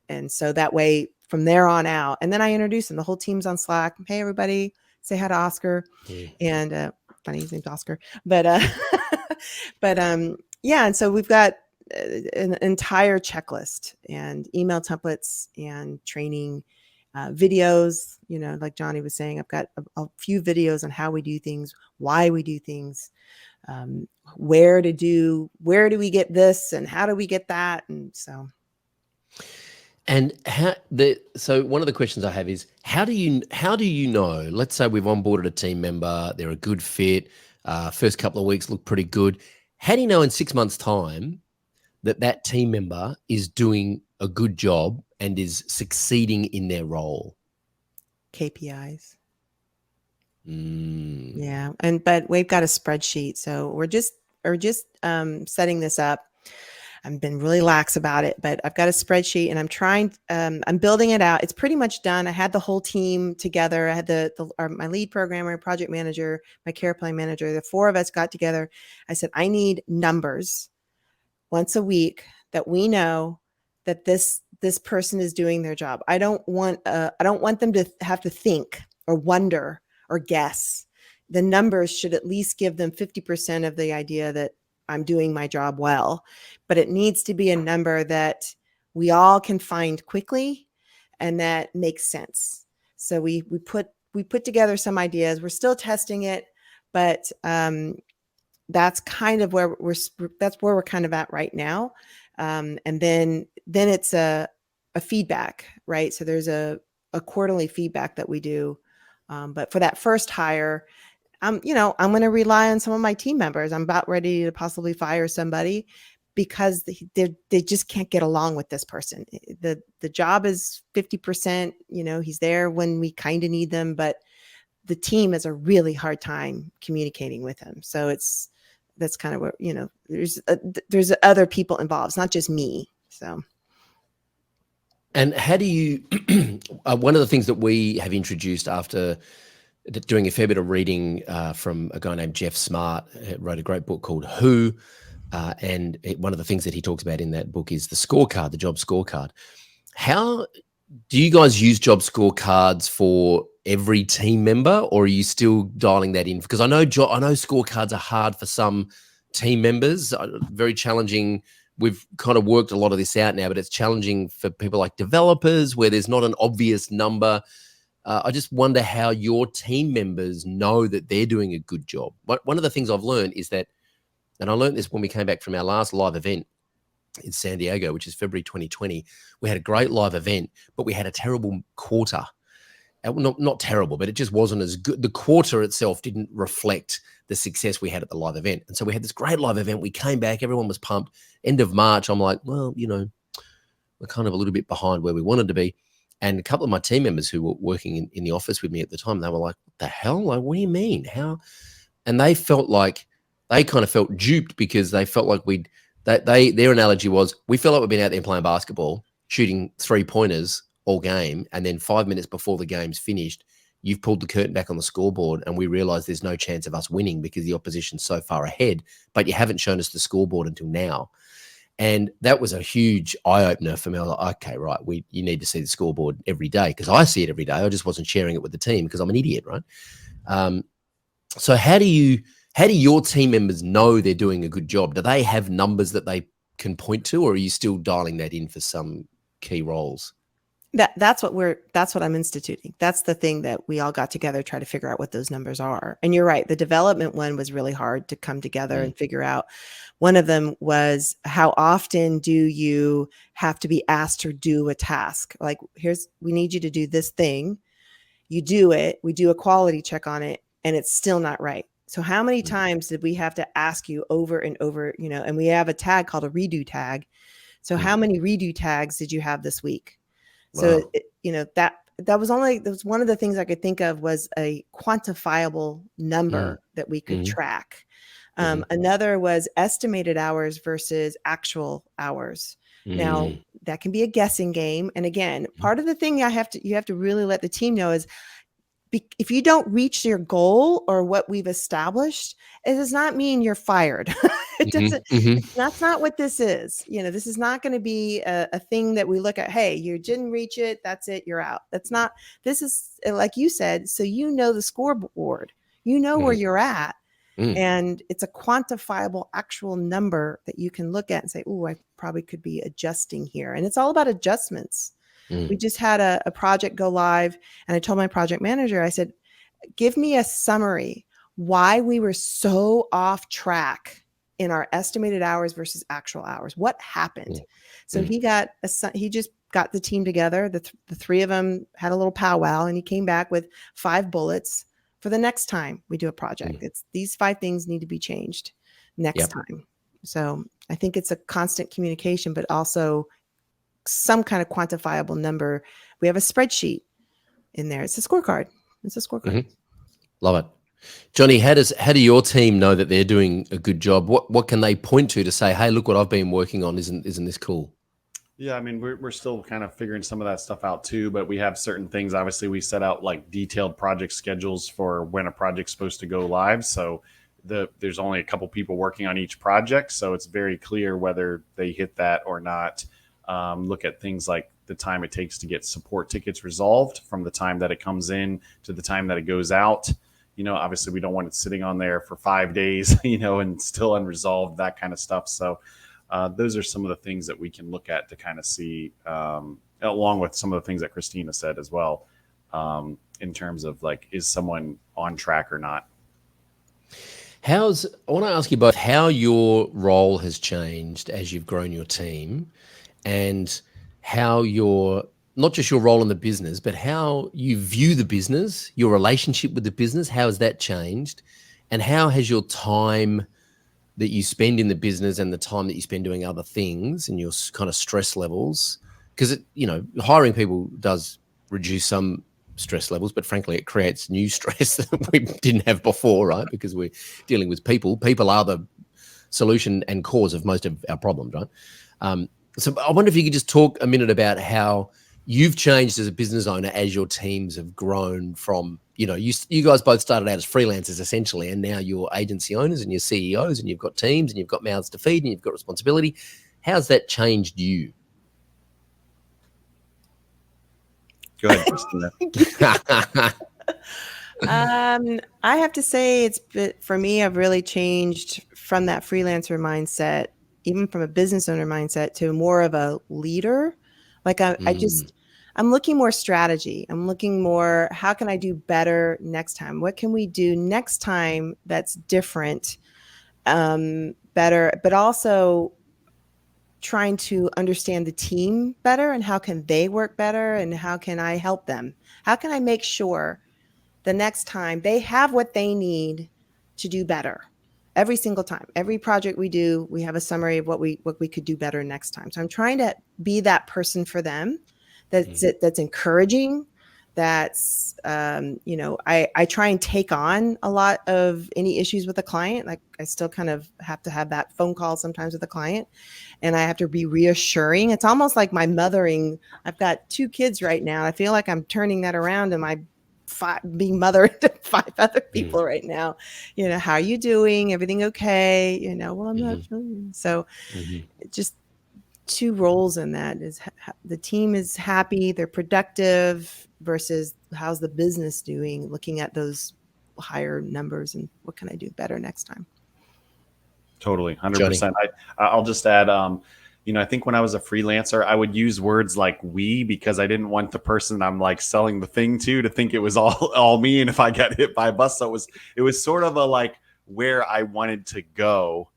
And so that way from there on out, and then I introduce him. The whole team's on Slack. Hey, everybody, say hi to Oscar. And funny, his name's Oscar. But yeah, and so we've got an entire checklist and email templates and training videos, like Johnny was saying. I've got a few videos on how we do things, why we do things, where do we get this and how do we get that. And so so one of the questions I have is, how do you know, let's say we've onboarded a team member, they're a good fit, first couple of weeks look pretty good. How do you know in 6 months' time that team member is doing a good job and is succeeding in their role? KPIs. Yeah. But we've got a spreadsheet. So we're just setting this up. I've been really lax about it, but I've got a spreadsheet and I'm building it out. It's pretty much done. I had the whole team together. I had my lead programmer, project manager, my care plan manager. The 4 of us got together. I said, I need numbers once a week that we know that this person is doing their job. I don't want them to have to think or wonder or guess. The numbers should at least give them 50% of the idea that I'm doing my job well, but it needs to be a number that we all can find quickly and that makes sense. So we put together some ideas. We're still testing it, but that's kind of where we're kind of at right now. And then it's a feedback, right? So there's a quarterly feedback that we do. But for that first hire, I'm going to rely on some of my team members. I'm about ready to possibly fire somebody because they just can't get along with this person. The job is 50%, he's there when we kind of need them, but the team has a really hard time communicating with him. So that's kind of where, there's other people involved. It's not just me. So. And how do you, one of the things that we have introduced after doing a fair bit of reading from a guy named Jeff Smart, who wrote a great book called Who. And one of the things that he talks about in that book is the scorecard, the job scorecard. How do you guys use job scorecards for every team member, or are you still dialing that in? Because I know scorecards are hard for some team members, very challenging. We've kind of worked a lot of this out now, but it's challenging for people like developers where there's not an obvious number. I just wonder how your team members know that they're doing a good job. One of the things I've learned is that, and I learned this when we came back from our last live event in San Diego, which is February 2020. We had a great live event, but we had a terrible quarter. Not terrible, but it just wasn't as good. The quarter itself didn't reflect the success we had at the live event. And so we had this great live event. We came back, everyone was pumped. End of March, I'm like, well, we're kind of a little bit behind where we wanted to be. And a couple of my team members who were working in the office with me at the time, they were like, what the hell? Like, what do you mean? How? And they kind of felt duped because they felt like their analogy was, we felt like we've been out there playing basketball, shooting 3-pointers all game, and then 5 minutes before the game's finished, you've pulled the curtain back on the scoreboard and we realize there's no chance of us winning because the opposition's so far ahead, but you haven't shown us the scoreboard until now. And that was a huge eye-opener for me. I was like, okay, right, you need to see the scoreboard every day, because I see it every day. I just wasn't sharing it with the team because I'm an idiot, right? So how do you How do your team members know they're doing a good job? Do they have numbers that they can point to, or are you still dialing that in for some key roles? That's what I'm instituting. That's the thing that we all got together, try to figure out what those numbers are. And you're right. The development one was really hard to come together and figure out. One of them was, how often do you have to be asked to do a task? Like, we need you to do this thing. You do it. We do a quality check on it, and it's still not right. So how many times did we have to ask you over and over, and we have a tag called a redo tag. So how many redo tags did you have this week? So, Wow. that was one of the things I could think of, was a quantifiable number that we could track. Another was estimated hours versus actual hours. Now, that can be a guessing game. And again, part of the thing you have to really let the team know is, if you don't reach your goal or what we've established, it does not mean you're fired. It doesn't. That's not what this is. This is not going to be a thing that we look at. Hey, you didn't reach it. That's it. You're out. That's not. This is, like you said. So the scoreboard. Where you're at, and it's a quantifiable, actual number that you can look at and say, "Oh, I probably could be adjusting here." And it's all about adjustments. We just had a project go live, and I told my project manager, I said, give me a summary why we were so off track in our estimated hours versus actual hours. What happened? So he just got the team together. The three of them had a little powwow, and he came back with 5 bullets for the next time we do a project. It's these 5 things need to be changed next time. So I think it's a constant communication, but also some kind of quantifiable number. We have a spreadsheet in there. It's a scorecard. Love it. Johnny, how do your team know that they're doing a good job? What can they point to say, hey, look what I've been working on. Isn't this cool? Yeah, I mean, we're still kind of figuring some of that stuff out too, but we have certain things. Obviously, we set out like detailed project schedules for when a project's supposed to go live. So there's only a couple people working on each project, so it's very clear whether they hit that or not. Look at things like the time it takes to get support tickets resolved from the time that it comes in to the time that it goes out. Obviously we don't want it sitting on there for 5 days, and still unresolved, that kind of stuff. So those are some of the things that we can look at to kind of see, along with some of the things that Christina said as well, in terms of like, is someone on track or not? I want to ask you both how your role has changed as you've grown your team, and how not just your role in the business, but how you view the business, your relationship with the business. How has that changed? And how has your time that you spend in the business and the time that you spend doing other things and your kind of stress levels? Because, hiring people does reduce some stress levels, but frankly, it creates new stress that we didn't have before, right? Because we're dealing with people. People are the solution and cause of most of our problems, right? So I wonder if you could just talk a minute about how you've changed as a business owner as your teams have grown from, you guys both started out as freelancers essentially, and now you're agency owners and you're CEOs and you've got teams and you've got mouths to feed and you've got responsibility. How's that changed you? Go ahead, Christina. I have to say for me, I've really changed from that freelancer mindset, even from a business owner mindset, to more of a leader. Like I'm looking more strategy. I'm looking more, how can I do better next time? What can we do next time that's different, better, but also trying to understand the team better and how can they work better and how can I help them? How can I make sure the next time they have what they need to do better? Every single time, every project we do, we have a summary of what we could do better next time. So I'm trying to be that person for them. That's encouraging. That's I try and take on a lot of any issues with a client. Like I still kind of have to have that phone call sometimes with a client, and I have to be reassuring. It's almost like my mothering. I've got 2 kids right now. I feel like I'm turning that around in my being mother to 5 other people right now. How are you doing? Everything okay? Well, I'm not feeling so. Just 2 roles in that is the team is happy, they're productive, versus how's the business doing, looking at those higher numbers, and what can I do better next time? Totally, 100%. I'll just add, I think when I was a freelancer, I would use words like we, because I didn't want the person I'm like selling the thing to think it was all me. And if I got hit by a bus, so it was sort of a like where I wanted to go,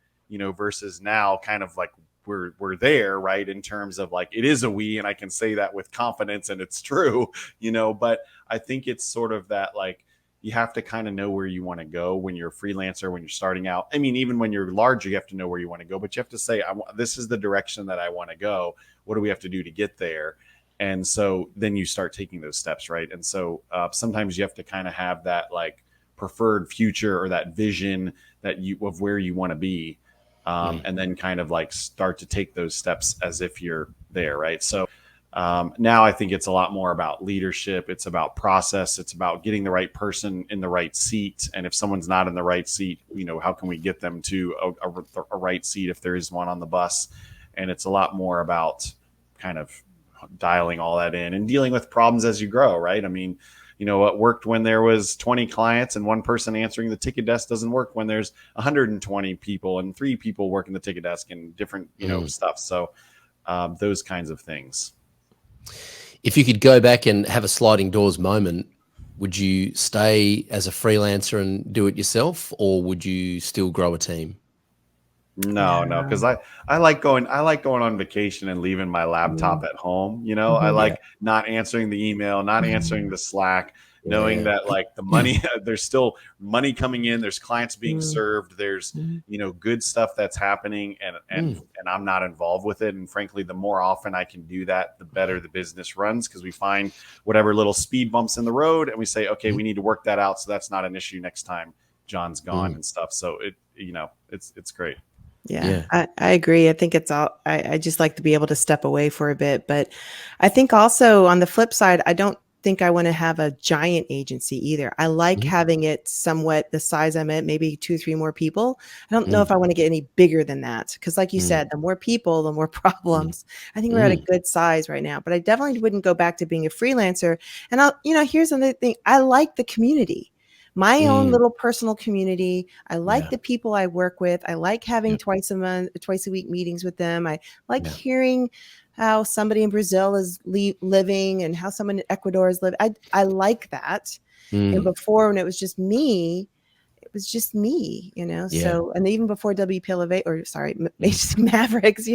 versus now kind of like we're there, right? In terms of like, it is a we, and I can say that with confidence and it's true, but I think it's sort of that, like, you have to kind of know where you want to go when you're a freelancer, when you're starting out. I mean, even when you're larger, you have to know where you want to go, but you have to say, this is the direction that I want to go. What do we have to do to get there? And so then you start taking those steps, right? And so sometimes you have to kind of have that like preferred future or that vision of where you want to be. And then kind of like start to take those steps as if you're there, right? So now I think it's a lot more about leadership. It's about process. It's about getting the right person in the right seat. And if someone's not in the right seat, how can we get them to a right seat if there is one on the bus? And it's a lot more about kind of dialing all that in and dealing with problems as you grow, right? I mean, what worked when there was 20 clients and one person answering the ticket desk doesn't work when there's 120 people and 3 people working the ticket desk and different, stuff. So those kinds of things. If you could go back and have a sliding doors moment, would you stay as a freelancer and do it yourself, or would you still grow a team? No, because I like going on vacation and leaving my laptop at home. I like not answering the email, not answering the Slack, knowing that like the money, there's still money coming in, there's clients being served, there's good stuff that's happening, and I'm not involved with it. And frankly, the more often I can do that, the better the business runs, because we find whatever little speed bumps in the road and we say, okay, we need to work that out so that's not an issue next time John's gone and stuff. So it's great. Yeah. I agree. I think it's I just like to be able to step away for a bit. But I think also on the flip side, I don't think I want to have a giant agency either. I like having it somewhat the size I'm at, maybe 2 or 3 more people. I don't know if I want to get any bigger than that, because like you said, the more people, the more problems. I think we're at a good size right now, but I definitely wouldn't go back to being a freelancer. And here's another thing. I like the community. My own little personal community. I like the people I work with. I like having twice a week meetings with them. I like hearing how somebody in Brazil is living and how someone in Ecuador is living. I like that. And before, when it was just me, So, and even before Mavericks, Mavericks,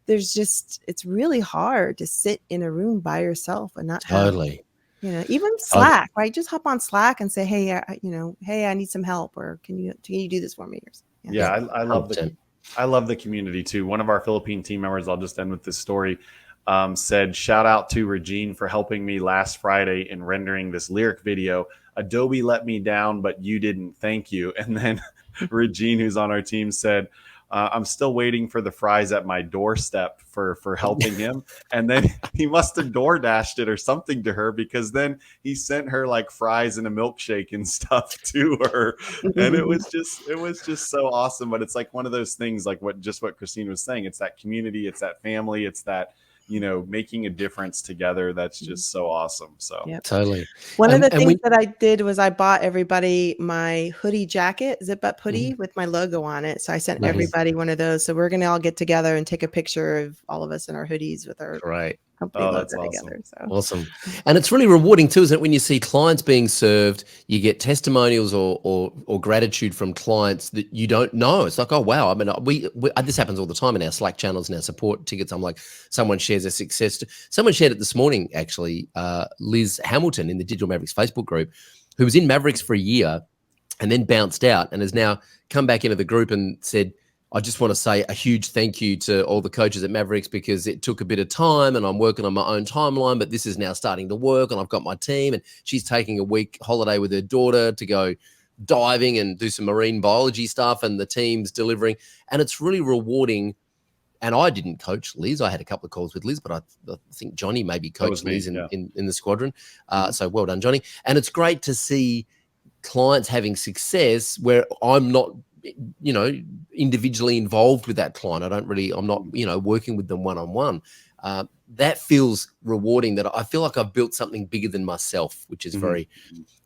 it's really hard to sit in a room by yourself and not have. Even Slack, right? Just hop on Slack and say, hey, I need some help, or can you do this for me? I love the community too. One of our Philippine team members, I'll just end with this story, said, shout out to Regine for helping me last Friday in rendering this lyric video. Adobe let me down, but you didn't. Thank you. And then Regine, who's on our team, said, I'm still waiting for the fries at my doorstep for helping him. And then he must have door dashed it or something to her, because then he sent her like fries and a milkshake and stuff to her. And it was just so awesome. But it's like one of those things, like what Christine was saying. It's that community, it's that family, it's that, making a difference together. That's just so awesome. So totally. One of the things that I did was I bought everybody my hoodie jacket, zip up hoodie with my logo on it. So I sent everybody one of those. So we're going to all get together and take a picture of all of us in our hoodies with our company logo together. So awesome. And it's really rewarding too, isn't it? When you see clients being served, you get testimonials or gratitude from clients that you don't know. It's like, oh wow. I mean, we this happens all the time in our Slack channels and our support tickets. I'm like, someone shares a success. Someone shared it this morning, actually, Liz Hamilton in the Digital Mavericks Facebook group, who was in Mavericks for a year and then bounced out and has now come back into the group and said, I just want to say a huge thank you to all the coaches at Mavericks, because it took a bit of time and I'm working on my own timeline, but this is now starting to work and I've got my team, and she's taking a week holiday with her daughter to go diving and do some marine biology stuff, and the team's delivering. And it's really rewarding. And I didn't coach Liz. I had a couple of calls with Liz, but I think Johnny maybe coached Liz in the squadron. So well done, Johnny. And it's great to see clients having success where I'm not, individually involved with that client. I'm not, working with them one-on-one. that feels rewarding, that I feel like I've built something bigger than myself, which is very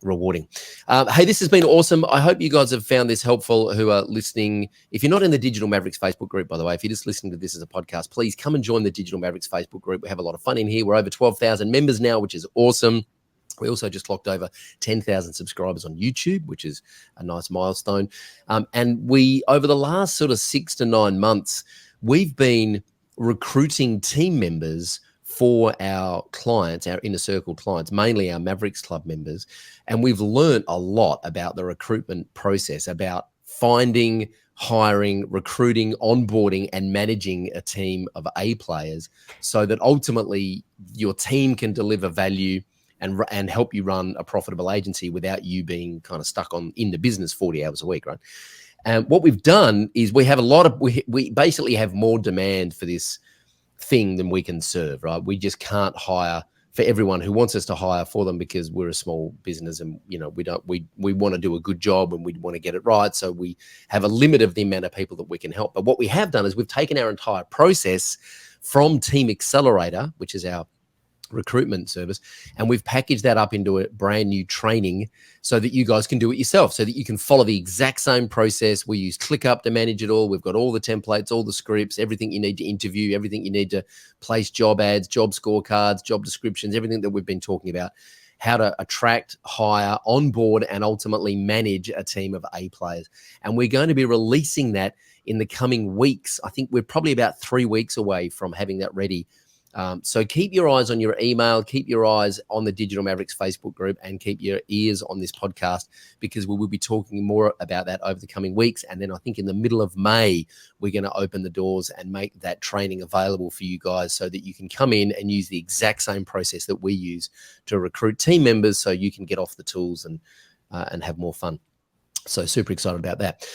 rewarding. Hey, this has been awesome. I hope you guys have found this helpful who are listening. If you're not in the Digital Mavericks Facebook group, by the way, if you're just listening to this as a podcast, please come and join the Digital Mavericks Facebook group. We have a lot of fun in here. We're over 12,000 members now, which is awesome. We also just clocked over 10,000 subscribers on YouTube, which is a nice milestone. And we, over the last sort of 6 to 9 months, we've been recruiting team members for our clients, our inner circle clients, mainly our Mavericks Club members. And we've learned a lot about the recruitment process, about finding, hiring, recruiting, onboarding, and managing a team of A players so that ultimately your team can deliver value and help you run a profitable agency without you being kind of stuck in the business 40 hours a week, right? And what we've done is we have we basically have more demand for this thing than we can serve, right? We just can't hire for everyone who wants us to hire for them because we're a small business and, you know, we want to do a good job and we want to get it right. So we have a limit of the amount of people that we can help. But what we have done is we've taken our entire process from Team Accelerator, which is our recruitment service, and we've packaged that up into a brand new training so that you guys can do it yourself, so that you can follow the exact same process. We use ClickUp to manage it all. We've got all the templates, all the scripts, everything you need to interview, everything you need to place job ads, job scorecards, job descriptions, everything that we've been talking about, how to attract, hire, onboard, and ultimately manage a team of A players. And we're going to be releasing that in the coming weeks. I think we're probably about 3 weeks away from having that ready. So keep your eyes on your email, keep your eyes on the Digital Mavericks Facebook group, and keep your ears on this podcast, because we will be talking more about that over the coming weeks. And then I think in the middle of May, we're going to open the doors and make that training available for you guys so that you can come in and use the exact same process that we use to recruit team members, so you can get off the tools and have more fun. So super excited about that.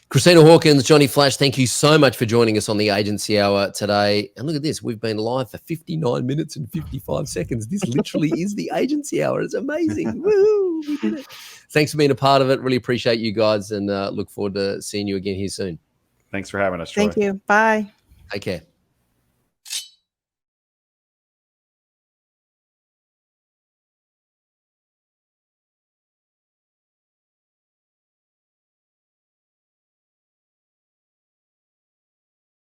Christina Hawkins, Johnny Flash, thank you so much for joining us on the Agency Hour today. And look at this, we've been live for 59 minutes and 55 seconds. This literally is the Agency Hour. It's amazing. Woo, we did it. Thanks for being a part of it. Really appreciate you guys, and look forward to seeing you again here soon. Thanks for having us, Troy. Thank you. Bye. Take care.